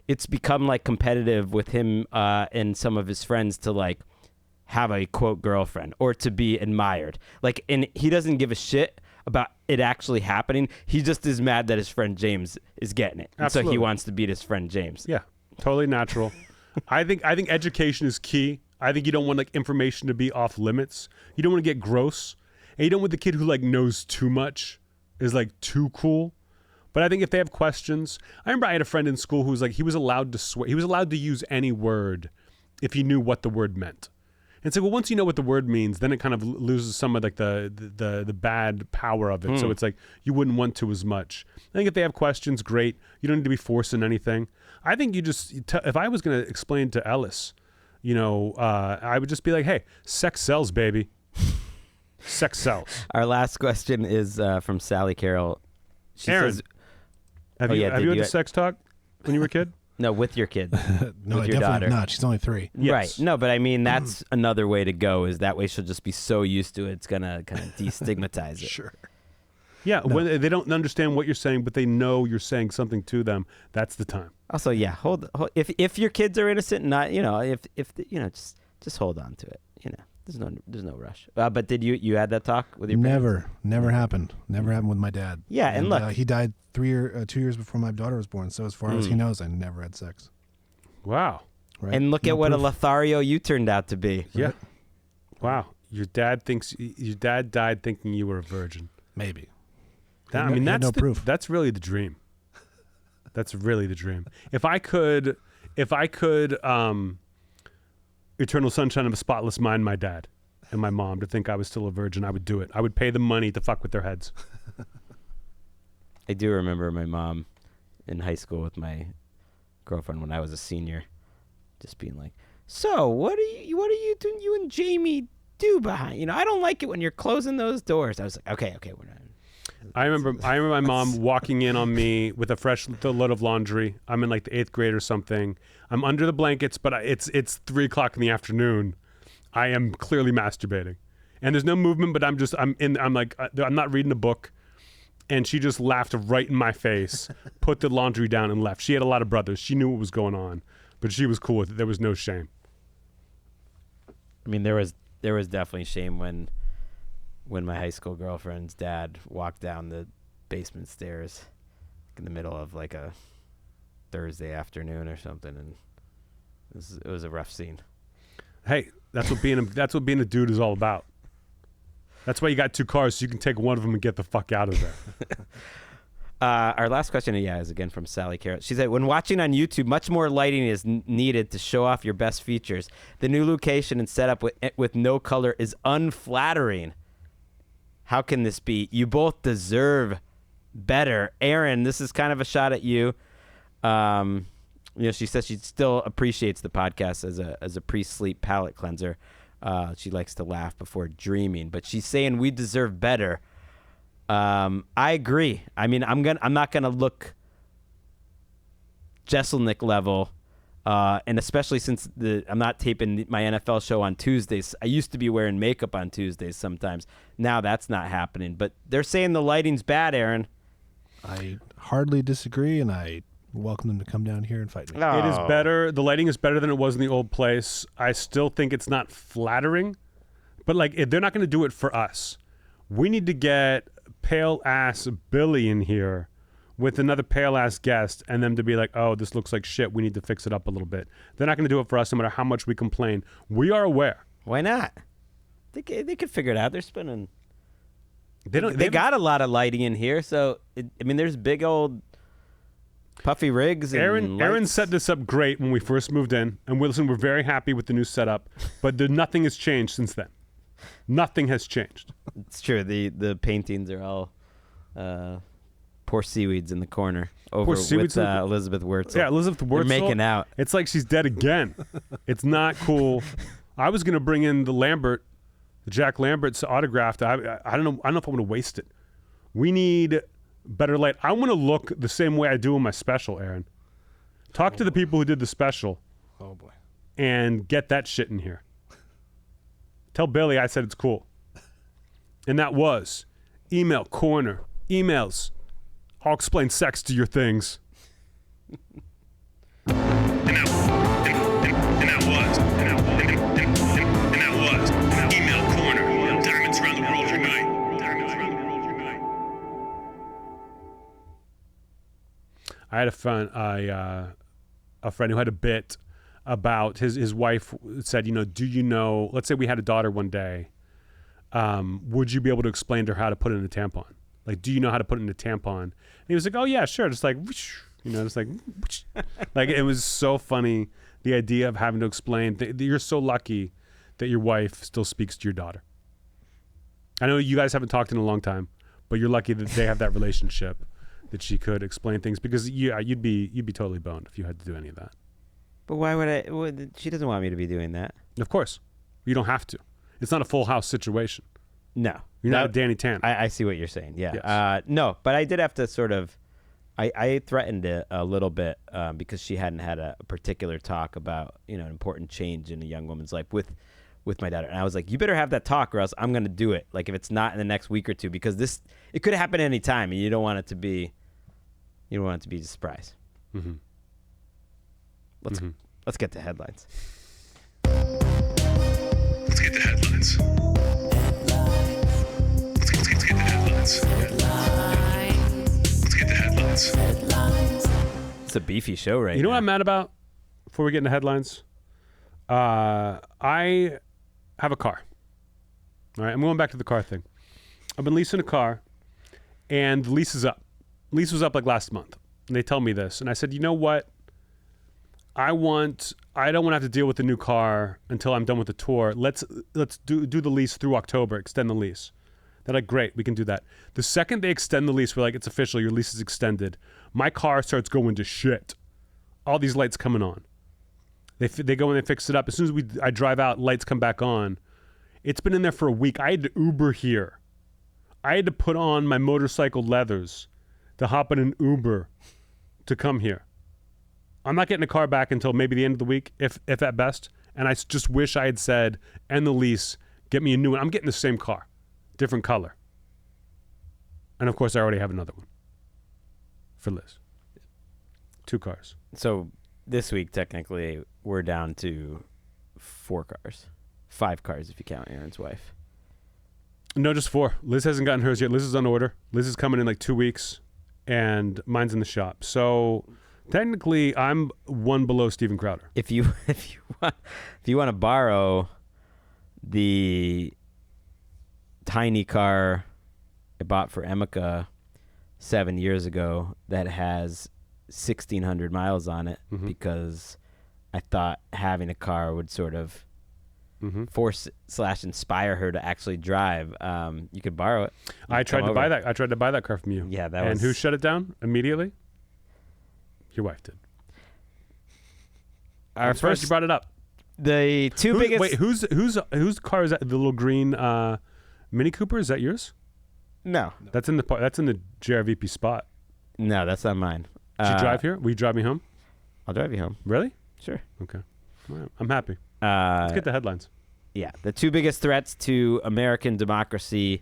it's become like competitive with him and some of his friends to like have a quote girlfriend or to be admired. Like, and he doesn't give a shit about it actually happening. He just is mad that his friend James is getting it. And so he wants to beat his friend James. Yeah, totally natural. I think education is key. I think you don't want like information to be off limits. You don't want to get gross. And you don't want the kid who like knows too much is like too cool. But I think if they have questions, I remember I had a friend in school who was like, he was allowed to swear. He was allowed to use any word if he knew what the word meant. And so, well, once you know what the word means, then it kind of loses some of like the bad power of it. So it's like you wouldn't want to as much. I think if they have questions, great. You don't need to be forcing anything. I think you just, if I was going to explain to Ellis, I would just be like, hey, sex sells, baby. Sex sells. Our last question is from Sally Carroll. She Aaron, says, have you had the sex talk when you were a kid? No, with your kid. No, with I your definitely daughter. not. She's only 3. Yes. Right. No, but I mean, that's another way to go, is that way she'll just be so used to it, it's going to kind of destigmatize it. Sure. Yeah, when they don't understand what you're saying, but they know you're saying something to them, that's the time. Also, yeah, hold if your kids are innocent, not, just hold on to it. There's no rush. But did you had that talk with your parents? Never happened. Never happened with my dad. Yeah, and look, he died 2 years before my daughter was born. So as far as he knows, I never had sex. Wow. Right? And look at what a Lothario you turned out to be. Yeah. Wow. Your dad died thinking you were a virgin. Maybe. That's no proof. That's really the dream. That's really the dream. If I could, eternal sunshine of a spotless mind, my dad and my mom to think I was still a virgin, I would do it. I would pay them money to fuck with their heads. I do remember my mom in high school with my girlfriend when I was a senior, just being like, "So what are you doing? You and Jamie do behind? I don't like it when you're closing those doors." I was like, "Okay, we're not." I remember my mom walking in on me with a fresh load of laundry. I'm in like the 8th grade or something. I'm under the blankets, but it's 3:00 in the afternoon. I am clearly masturbating, and there's no movement. But I'm not reading a book, and she just laughed right in my face, put the laundry down, and left. She had a lot of brothers. She knew what was going on, but she was cool with it. There was no shame. I mean, there was definitely shame when my high school girlfriend's dad walked down the basement stairs in the middle of like a Thursday afternoon or something, and it was a rough scene. Hey, that's what being a dude is all about. That's why you got 2 cars, so you can take one of them and get the fuck out of there. Our last question, is again from Sally Carrot. She said, when watching on YouTube, much more lighting is needed to show off your best features. The new location and setup with no color is unflattering. How can this be? You both deserve better. Aaron, this is kind of a shot at you. She says she still appreciates the podcast as a pre-sleep palate cleanser. She likes to laugh before dreaming, but she's saying we deserve better. I agree. I mean, I'm not gonna look Jeselnik level, and especially since I'm not taping my NFL show on Tuesdays. I used to be wearing makeup on Tuesdays sometimes. Now that's not happening. But they're saying the lighting's bad, Aaron. I hardly disagree, and I welcome them to come down here and fight me. Oh. It is better. The lighting is better than it was in the old place. I still think it's not flattering, but like they're not going to do it for us. We need to get pale ass Billy in here with another pale ass guest and them to be like, oh, this looks like shit. We need to fix it up a little bit. They're not going to do it for us no matter how much we complain. We are aware. Why not? They could figure it out. They're spinning. They got a lot of lighting in here, so there's big old puffy rigs. And Aaron set this up great when we first moved in, and we're very happy with the new setup. But nothing has changed since then. Nothing has changed. It's true. The paintings are all Poor Seaweed's in the corner over with Seaweed's Elizabeth Wurtzel. Yeah, Elizabeth Wurtzel. They're making out. It's like she's dead again. It's not cool. I was gonna bring in the Jack Lambert's autographed. I don't know if I'm gonna waste it. We need better light. I want to look the same way I do in my special, Aaron. Talk to the people who did the special. Oh boy. And get that shit in here. Tell Billy I said it's cool. And that was email corner. Emails. I'll explain sex to your things. And that was email corner. Diamonds around the world unite. Diamonds around the world unite. I had a friend who had a bit about his wife said, do you know, let's say we had a daughter one day, would you be able to explain to her how to put in a tampon? Like, do you know how to put in a tampon? And he was like, oh yeah, sure. Just like, just like, like it was so funny. The idea of having to explain that you're so lucky that your wife still speaks to your daughter. I know you guys haven't talked in a long time, but you're lucky that they have that relationship that she could explain things, because you'd be totally boned if you had to do any of that. But why would I? She doesn't want me to be doing that. Of course. You don't have to. It's not a Full House situation. No. You're not Danny Tan. I see what you're saying. Yeah. Yes. No, but I did have to sort of, I threatened it a little bit because she hadn't had a particular talk about, an important change in a young woman's life with my daughter. And I was like, you better have that talk or else I'm going to do it. Like if it's not in the next week or two, because it could happen any time and you don't want it to be a surprise. Mm-hmm. Let's get to headlines. Let's get the headlines. Let's get the headlines. Let's get the headlines. It's a beefy show right now. You know what I'm mad about before we get into headlines? I have a car. All right, I'm going back to the car thing. I've been leasing a car, and the lease is up. Lease was up like last month. And they tell me this. And I said, you know what? I don't want to have to deal with the new car until I'm done with the tour. Let's do the lease through October, extend the lease. They're like, great, we can do that. The second they extend the lease, we're like, it's official, your lease is extended. My car starts going to shit. All these lights coming on. They go and they fix it up. As soon as I drive out, lights come back on. It's been in there for a week. I had to Uber here. I had to put on my motorcycle leathers to hop in an Uber to come here. I'm not getting a car back until maybe the end of the week, if at best. And I just wish I had said, end the lease, get me a new one. I'm getting the same car, different color. And of course, I already have another one for Liz. 2 cars. So this week, technically, we're down to 4 cars. 5 cars if you count Aaron's wife. No, just 4. Liz hasn't gotten hers yet. Liz is on order. Liz is coming in like 2 weeks, and mine's in the shop. So technically, I'm 1 below Steven Crowder. If you want to borrow the tiny car I bought for Emeka 7 years ago that has 1,600 miles on it, because I thought having a car would sort of force/inspire her to actually drive. You could borrow it. I tried to buy that. I tried to buy that car from you. Yeah, and who shut it down immediately? Your wife did. Our first, you brought it up. The two biggest. Wait, whose car is that? The little green Mini Cooper? Is that yours? No, that's in the JRVP spot. No, that's not mine. Did you drive here? Will you drive me home? I'll drive you home. Really? Sure. Okay. All right. I'm happy. Let's get the headlines. Yeah, the 2 biggest threats to American democracy,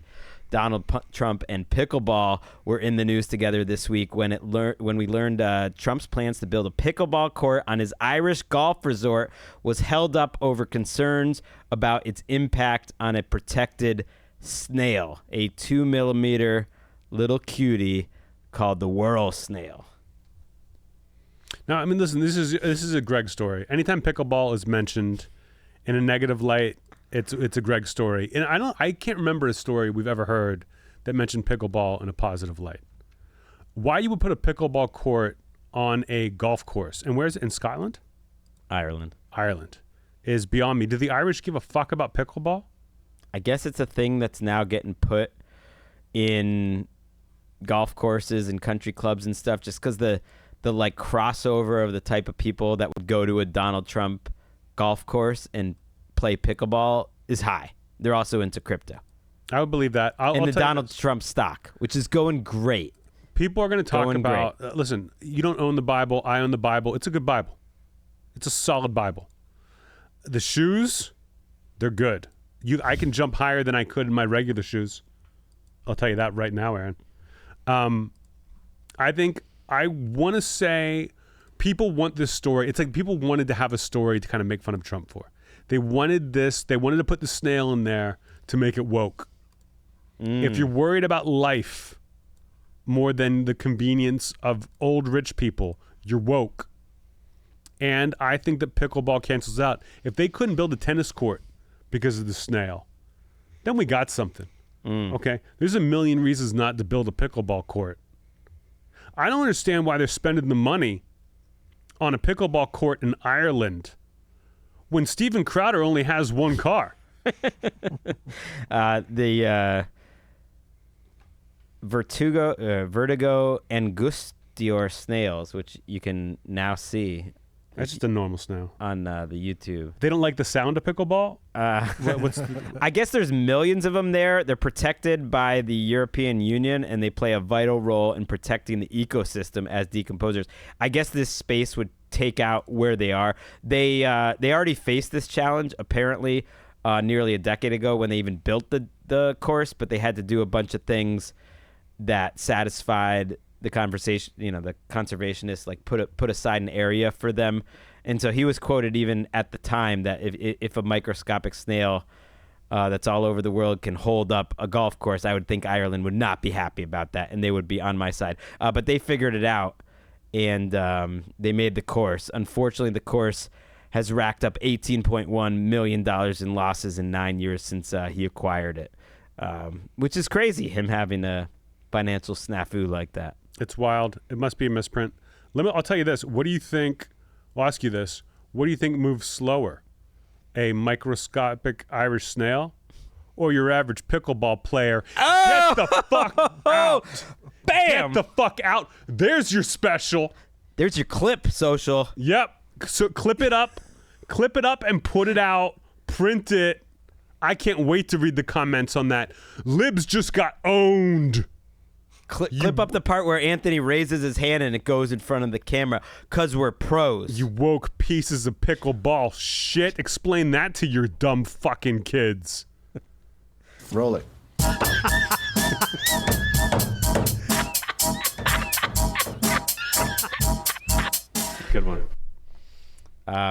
Donald Trump and pickleball, were in the news together this week when we learned Trump's plans to build a pickleball court on his Irish golf resort was held up over concerns about its impact on a protected snail, a 2-millimeter little cutie called the whirl snail. Now, I mean, listen, this is a Greg story. Anytime pickleball is mentioned in a negative light, it's a Greg story. And I can't remember a story we've ever heard that mentioned pickleball in a positive light. Why you would put a pickleball court on a golf course? And where's it? In Scotland? Ireland is beyond me. Do the Irish give a fuck about pickleball? I guess it's a thing that's now getting put in golf courses and country clubs and stuff, just because the like crossover of the type of people that would go to a Donald Trump golf course and play pickleball is high. They're also into crypto. I would believe that. And the Donald Trump stock, which is going great. People are going to talk about, listen, you don't own the Bible. I own the Bible. It's a good Bible. It's a solid Bible. The shoes, they're good. I can jump higher than I could in my regular shoes. I'll tell you that right now, Aaron. I want to say people want this story. It's like people wanted to have a story to kind of make fun of Trump for. They wanted this. They wanted to put the snail in there to make it woke. If you're worried about life more than the convenience of old rich people, you're woke. And I think that pickleball cancels out. If they couldn't build a tennis court because of the snail, then we got something. Okay? There's a million reasons not to build a pickleball court. I don't understand why they're spending the money on a pickleball court in Ireland when Steven Crowder only has one car. The Vertigo Angustior snails, which you can now see. That's just a normal snail. On the YouTube. They don't like the sound of pickleball? I guess there's millions of them there. They're protected by the European Union, and they play a vital role in protecting the ecosystem as decomposers. I guess this space would take out where they are. They already faced this challenge, apparently, nearly a decade ago when they even built the course, but they had to do a bunch of things that satisfied the the conservationists, like put aside an area for them. And so he was quoted even at the time that if a microscopic snail that's all over the world can hold up a golf course, I would think Ireland would not be happy about that, and they would be on my side. But they figured it out, and they made the course. Unfortunately, the course has racked up $18.1 million in losses in 9 years since he acquired it, which is crazy, him having a financial snafu like that. It's wild. It must be a misprint. I'll tell you this. What do you think? I'll ask you this. What do you think moves slower? A microscopic Irish snail or your average pickleball player? Oh! Get the fuck out. Bam! Get the fuck out. There's your special. There's your clip, social. Yep. So clip it up and put it out. Print it. I can't wait to read the comments on that. Libs just got owned. Clip up the part where Anthony raises his hand and it goes in front of the camera, because we're pros. You woke pieces of pickleball shit. Explain that to your dumb fucking kids. Roll it. Good one.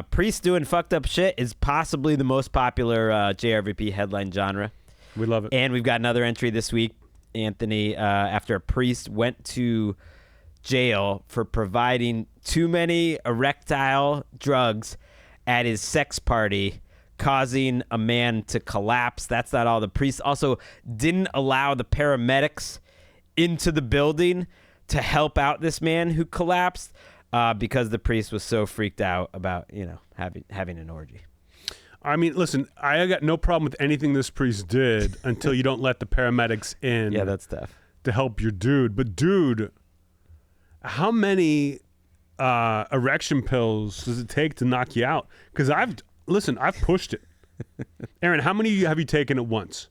Priest doing fucked up shit is possibly the most popular JRVP headline genre. We love it. And we've got another entry this week, Anthony, after a priest went to jail for providing too many erectile drugs at his sex party, causing a man to collapse. That's not all. The priest also didn't allow the paramedics into the building to help out this man who collapsed because the priest was so freaked out about, having an orgy. I mean, listen, I got no problem with anything this priest did until you don't let the paramedics in. Yeah, that's tough. To help your dude. But dude, how many erection pills does it take to knock you out? Because I've pushed it. Aaron, how many have you taken at once?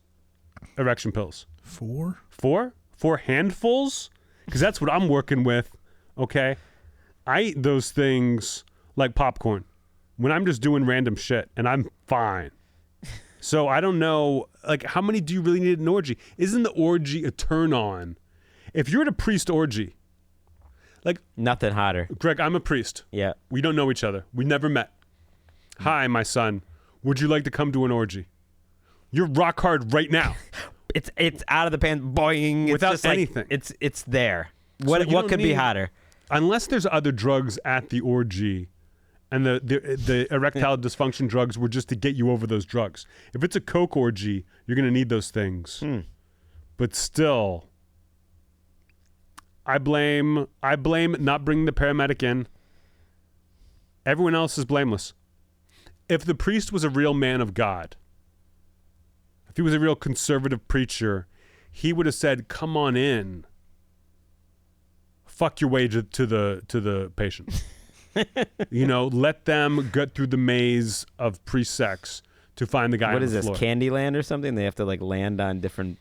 Erection pills? 4. 4? 4 handfuls? Because that's what I'm working with, okay? I eat those things like popcorn when I'm just doing random shit, and I'm fine. So I don't know, like, how many do you really need an orgy? Isn't the orgy a turn on? If you're at a priest orgy, like... Nothing hotter. Greg, I'm a priest. Yeah. We don't know each other. We never met. Hi, my son. Would you like to come to an orgy? You're rock hard right now. It's out of the pan, boing. Without just anything. Like, it's there. What could be hotter? Unless there's other drugs at the orgy, and the erectile dysfunction drugs were just to get you over those drugs. If it's a coke orgy, you're going to need those things. But still, I blame not bringing the paramedic in. Everyone else is blameless. If the priest was a real man of God, if he was a real conservative preacher, he would have said, come on in. fuck your way to the patient. Let them get through the maze of pre-sex to find the guy. What on is the this, floor. Candyland or something? They have to like land on different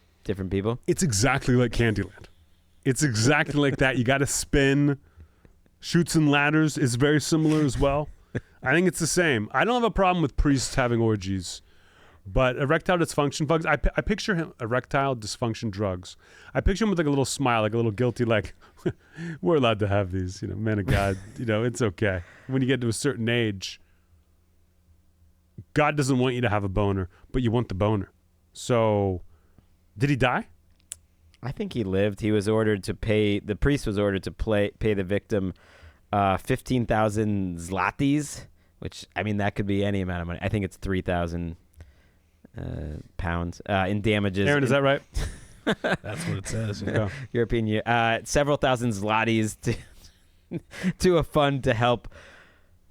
people. It's exactly like Candyland. It's exactly like that. You got to spin. Chutes and ladders is very similar as well. I think it's the same. I don't have a problem with priests having orgies, but erectile dysfunction drugs. I picture him erectile dysfunction drugs. I picture him with like a little smile, like a little guilty, like we're allowed to have these. Man of God. It's okay. When you get to a certain age, God doesn't want you to have a boner, but you want the boner. So, did he die? I think he lived. He was ordered to pay. The priest was ordered to pay the victim 15,000 zlotys, which that could be any amount of money. I think it's 3,000 pounds in damages. Aaron, is that right? That's what it says. Yeah. European several thousand zlotys to a fund to help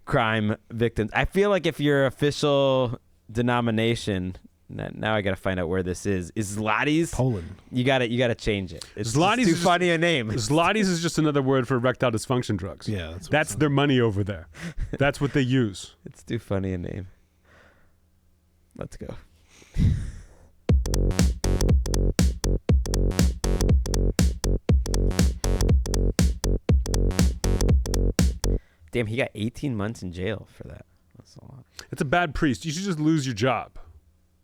crime victims. I feel like if your official denomination. Now I got to find out where this is. Is zlotys? Poland. You got to change it. It's zlotys too funny a name. Zlotys is just another word for erectile dysfunction drugs. Yeah, that's their money over there. That's what they use. It's too funny a name. Let's go. Damn, he got 18 months in jail for that. That's a lot. It's a bad priest. You should just lose your job.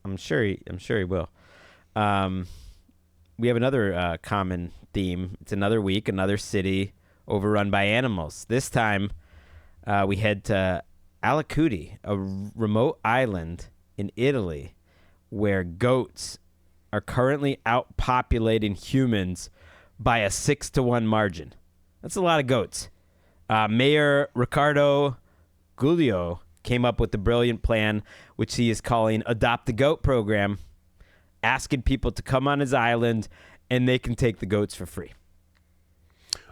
I'm sure he will. We have another common theme. It's another week, another city overrun by animals. This time, we head to Alacuti, a remote island in Italy, where goats are currently outpopulating humans by a 6-1 margin. That's a lot of goats. Mayor Riccardo Guglio came up with the brilliant plan, which he is calling Adopt a Goat program, asking people to come on his island and they can take the goats for free.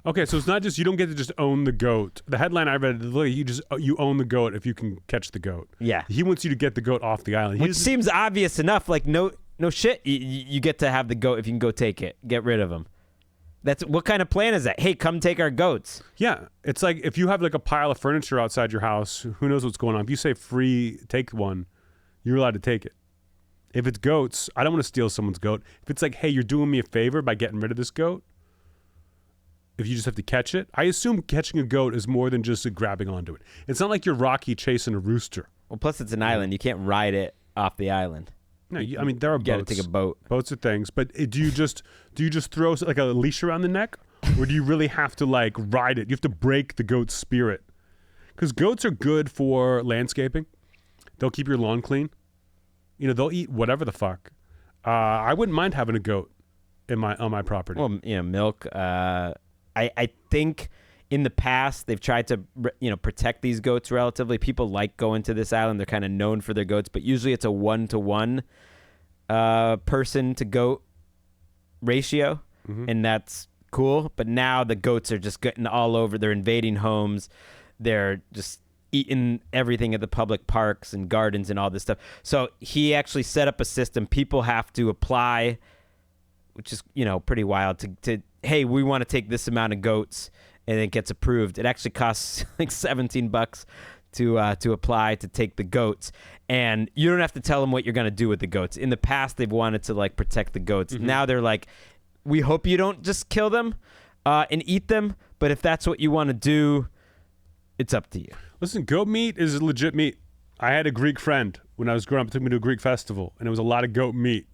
Okay, so it's not just you don't get to just own the goat. The headline I read, you own the goat if you can catch the goat. Yeah. He wants you to get the goat off the island. Which seems obvious enough. Like, no shit. You get to have the goat if you can go take it. Get rid of him. That's what kind of plan is that? Hey, come take our goats. Yeah, it's like if you have like a pile of furniture outside your house, who knows what's going on. If you say free, take one, you're allowed to take it. If it's goats, I don't want to steal someone's goat. If it's like, hey, you're doing me a favor by getting rid of this goat, if you just have to catch it, I assume catching a goat is more than just grabbing onto it. It's not like you're Rocky chasing a rooster. Well, plus it's an island. You can't ride it off the island. No, there are boats. You got to take a boat. Boats are things, but do you just throw like a leash around the neck, or do you really have to like ride it? You have to break the goat's spirit, because goats are good for landscaping. They'll keep your lawn clean. They'll eat whatever the fuck. I wouldn't mind having a goat on my property. Well, milk. I think in the past they've tried to protect these goats relatively. People like going to this island. They're kind of known for their goats, but usually it's a 1-to-1 person to goat ratio, and that's cool. But now the goats are just getting all over. They're invading homes. They're just eating everything at the public parks and gardens and all this stuff. So he actually set up a system. People have to apply, which is pretty wild. To hey, we want to take this amount of goats, and it gets approved. It actually costs like $17 to apply to take the goats, and you don't have to tell them what you're going to do with the goats. In the past, they've wanted to like protect the goats. Now they're like, we hope you don't just kill them and eat them, but if that's what you want to do, it's up to you. Listen, goat meat is legit meat. I had a Greek friend when I was growing up. Took me to a Greek festival, and it was a lot of goat meat,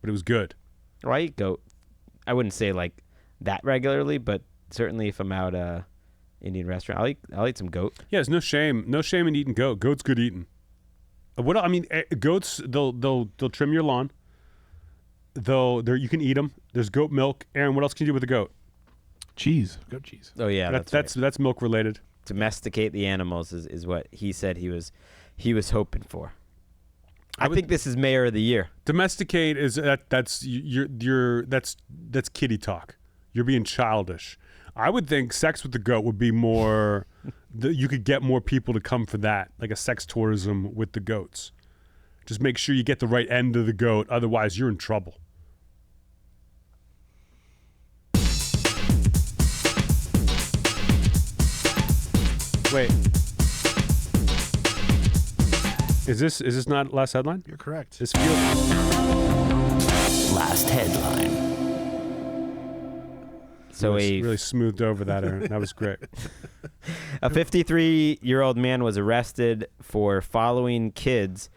but it was good. Well, I eat goat. I wouldn't say like that regularly, but certainly if I'm out Indian restaurant, I'll eat some goat. Yeah, there's no shame in eating goat. Goat's good eating. Goats they'll trim your lawn. You can eat them. There's goat milk. Aaron, what else can you do with a goat? Cheese. Goat cheese. Oh yeah, that's milk related. Domesticate the animals is what he said he was hoping for. I think this is Mayor of the Year. Domesticate is that's kitty talk. You're being childish. I would think sex with the goat would be more. You could get more people to come for that, like a sex tourism with the goats. Just make sure you get the right end of the goat, otherwise you're in trouble. Wait. Is this not last headline? You're correct. This feels. Last headline. So Really smoothed over that, Aaron. That was great. A 53-year-old man was arrested for following kids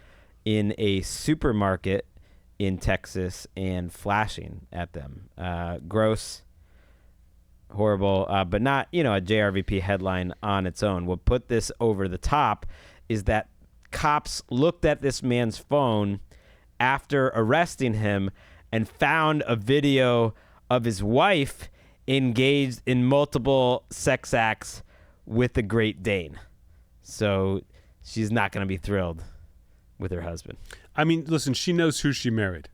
in a supermarket in Texas and flashing at them. Gross, horrible, but not, a JRVP headline on its own. What put this over the top is that cops looked at this man's phone after arresting him and found a video of his wife engaged in multiple sex acts with the Great Dane. So she's not going to be thrilled with her husband. I mean, listen, she knows who she married.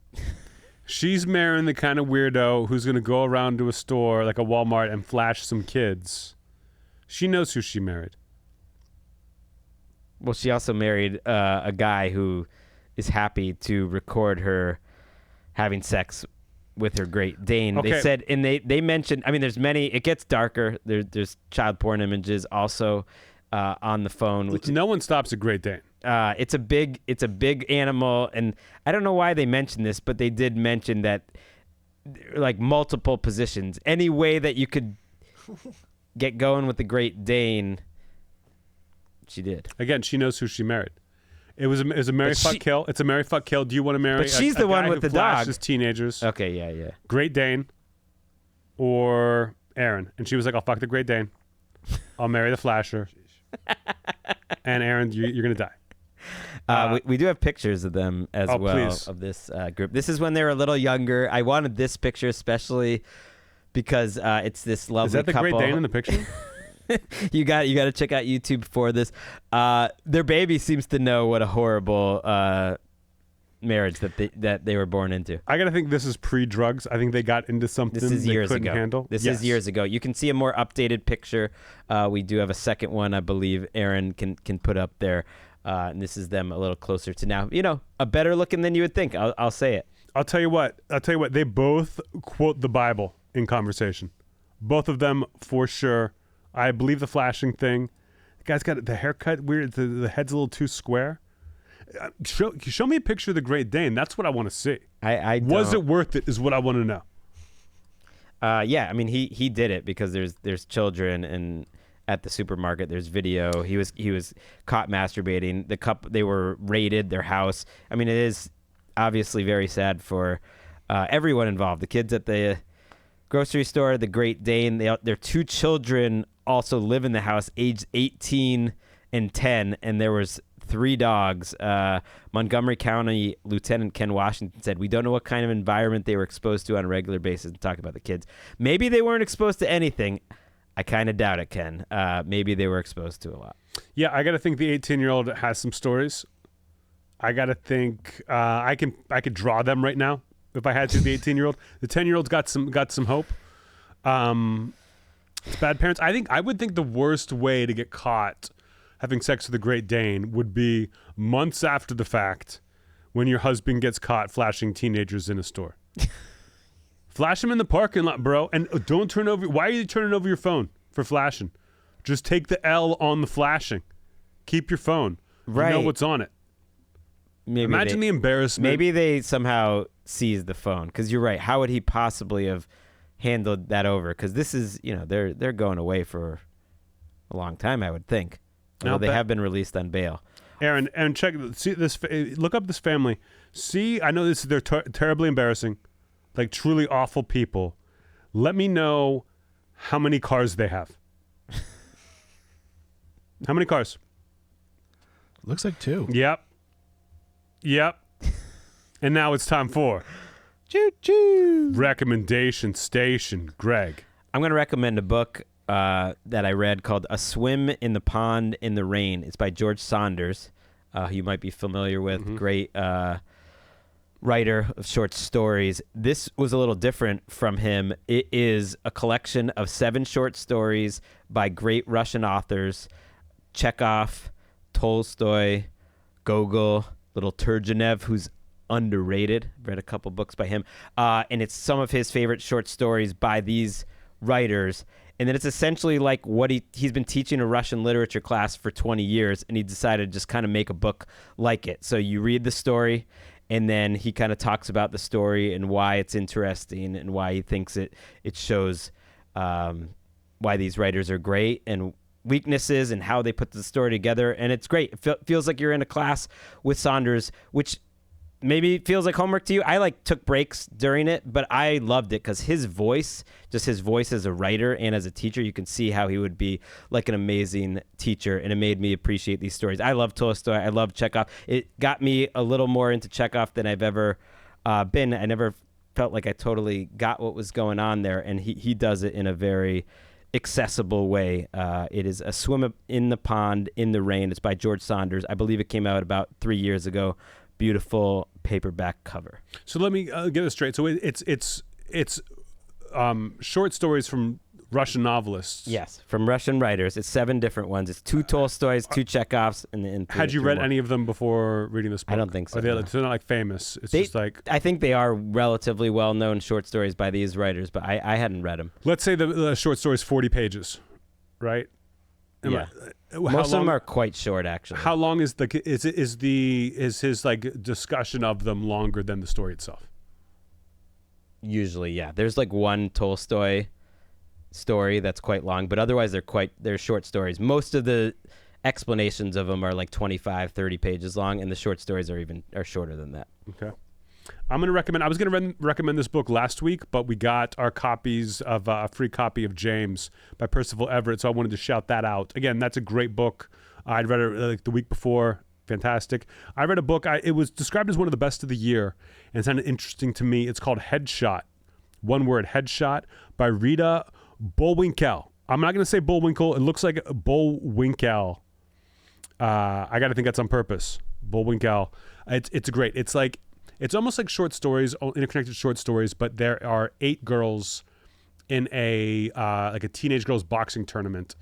She's marrying the kind of weirdo who's going to go around to a store like a Walmart and flash some kids. She knows who she married. Well, she also married a guy who is happy to record her having sex with her Great Dane. Okay. They said, and they mentioned, I mean, there's many, it gets darker. There's child porn images also on the phone. Which No one stops a Great Dane. it's a big animal, and I don't know why they mentioned this, but they did mention that like multiple positions. Any way that you could get going with the Great Dane, she did. Again, she knows who she married. It was a marry, fuck, kill. It's a marry, fuck, kill. Do you want to marry But she's a the one guy with who the dog. flashes teenagers? Okay, yeah. Great Dane or Aaron? And she was like, I'll fuck the Great Dane. I'll marry the flasher. And Aaron, you're going to die. We do have pictures of them as well, please. of this group. This is when they were a little younger. I wanted this picture especially because it's this lovely Is that the couple. Great Dane in the picture? You got to check out YouTube for this. Their baby seems to know what a horrible marriage that they were born into. I got to think this is pre-drugs. I think they got into something This is they years couldn't ago. handle. This Yes. is years ago. You can see a more updated picture. We do have a second one, I believe Aaron can put up there. And this is them a little closer to now. A better looking than you would think. I'll say it. I'll tell you what. They both quote the Bible in conversation. Both of them for sure. I believe the flashing thing. The guy's got the haircut weird. The head's a little too square. Show me a picture of the Great Dane. That's what I want to see. Was it worth it? Is what I want to know. Yeah, I mean he did it because there's children, and at the supermarket there's video. He was caught masturbating. The couple, they were raided their house. I mean, it is obviously very sad for everyone involved. The kids at the grocery store, the Great Dane. Their two children also live in the house, aged 18 and 10, and there was 3 dogs. Montgomery County Lieutenant Ken Washington said, "We don't know what kind of environment they were exposed to on a regular basis," and talking about the kids. Maybe they weren't exposed to anything. I kind of doubt it, Ken. Maybe they were exposed to a lot. Yeah, I got to think the 18-year-old has some stories. I got to think I could draw them right now if I had to. The 18-year-old, the 10-year-old's got some hope. It's bad parents. I would think the worst way to get caught having sex with a Great Dane would be months after the fact, when your husband gets caught flashing teenagers in a store. Flash them in the parking lot, bro, and don't turn over. Why are you turning over your phone for flashing? Just take the L on the flashing. Keep your phone. Right. You know what's on it. Maybe Imagine the embarrassment. Maybe they somehow seized the phone, because you're right. How would he possibly have handled that over? Because this is, they're going away for a long time, I would think. Although they have been released on bail. Aaron, check. See this. Look up this family. See, I know they're terribly embarrassing, like truly awful people. Let me know how many cars they have. How many cars? Looks like 2. Yep. And now it's time for Choo-choo. recommendation station. Greg. I'm going to recommend a book that I read called A Swim in the Pond in the Rain. It's by George Saunders, who you might be familiar with. Mm-hmm. Great writer of short stories. This was a little different from him. It is a collection of 7 short stories by great Russian authors: Chekhov, Tolstoy, Gogol, little Turgenev, who's underrated. Read a couple books by him. And it's some of his favorite short stories by these writers. And then it's essentially like what he's been teaching a Russian literature class for 20 years, and he decided to just kind of make a book like it. So you read the story, and then he kind of talks about the story and why it's interesting and why he thinks it shows why these writers are great and weaknesses and how they put the story together. And it's great. It feels like you're in a class with Saunders, which maybe feels like homework to you. I took breaks during it, but I loved it because his voice as a writer and as a teacher, you can see how he would be like an amazing teacher, and it made me appreciate these stories. I love Tolstoy. I love Chekhov. It got me a little more into Chekhov than I've ever been. I never felt like I totally got what was going on there, and he does it in a very accessible way. It is A Swim in the Pond in the Rain. It's by George Saunders. I believe it came out about 3 years ago. Beautiful paperback cover. So let me get this straight. So it's short stories from Russian novelists. Yes, from Russian writers. It's 7 different ones. It's 2 Tolstoys, 2 Chekhovs, and had you read any of them before reading this book? I don't think so. They're not like famous. It's just like, I think they are relatively well-known short stories by these writers, but I hadn't read them. Let's say the short story is 40 pages, right? Yeah. Most of them are quite short, actually. How long is his like discussion of them longer than the story itself? Usually, yeah. There's like one Tolstoy story that's quite long, but otherwise they're short stories. Most of the explanations of them are like 25, 30 pages long, and the short stories are shorter than that. Okay. I was going to recommend this book last week, but we got our copies of a free copy of James by Percival Everett, so I wanted to shout that out. Again, that's a great book. I'd read it like the week before. Fantastic. I read a book. It was described as one of the best of the year, and it sounded interesting to me. It's called Headshot. One word, Headshot, by Rita Bullwinkle. I'm not going to say Bullwinkle. It looks like Bullwinkle. I got to think that's on purpose. Bullwinkle. It's great. It's almost like short stories, interconnected short stories, but there are 8 girls in a teenage girls boxing tournament,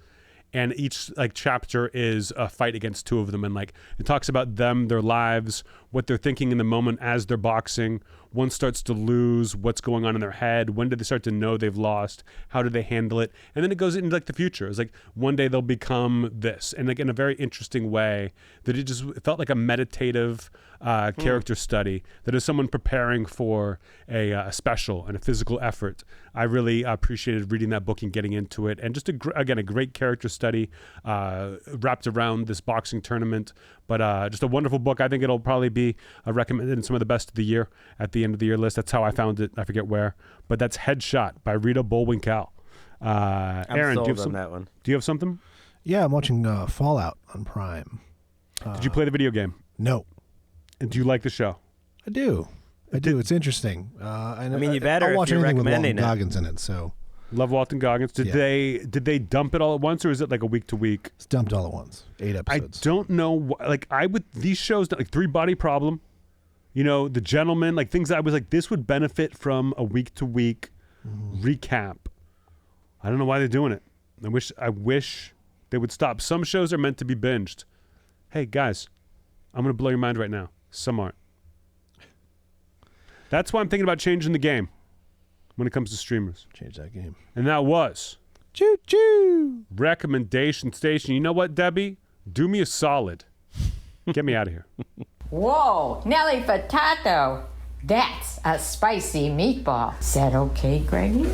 and each like chapter is a fight against 2 of them, and like it talks about them, their lives, what they're thinking in the moment as they're boxing. One starts to lose, what's going on in their head, when do they start to know they've lost, how do they handle it, and then it goes into like the future. It's like one day they'll become this, and like in a very interesting way that it felt like a meditative character study, that is someone preparing for a special and a physical effort. I really appreciated reading that book and getting into it, and just a great character study wrapped around this boxing tournament. But just a wonderful book. I think it'll probably be recommended in some of the best of the year at the end of the year list. That's how I found it. I forget where, but that's Headshot by Rita Bullwinkle. Aaron, do you have that one? Do you have something? Yeah, I'm watching Fallout on Prime. Did you play the video game? No. And do you like the show? I do. It's interesting. I mean, you better I'll watch if you're anything with Walton recommending it. Goggins in it. So Love Walton Goggins. Did they dump it all at once, or is it like a week to week? it's dumped all at once. 8 episodes. I don't know. These shows like 3 Body Problem, The Gentleman, like things that I was like, this would benefit from a week to week recap. I don't know why they're doing it. I wish they would stop. Some shows are meant to be binged. Hey guys, I'm gonna blow your mind right now. Some aren't. That's why I'm thinking about changing the game when it comes to streamers. Change that game. And that was Choo choo. Recommendation Station. You know what, Debbie? Do me a solid. Get me out of here. Whoa, Nelly Furtado. That's a spicy meatball. Is that okay, Greggy?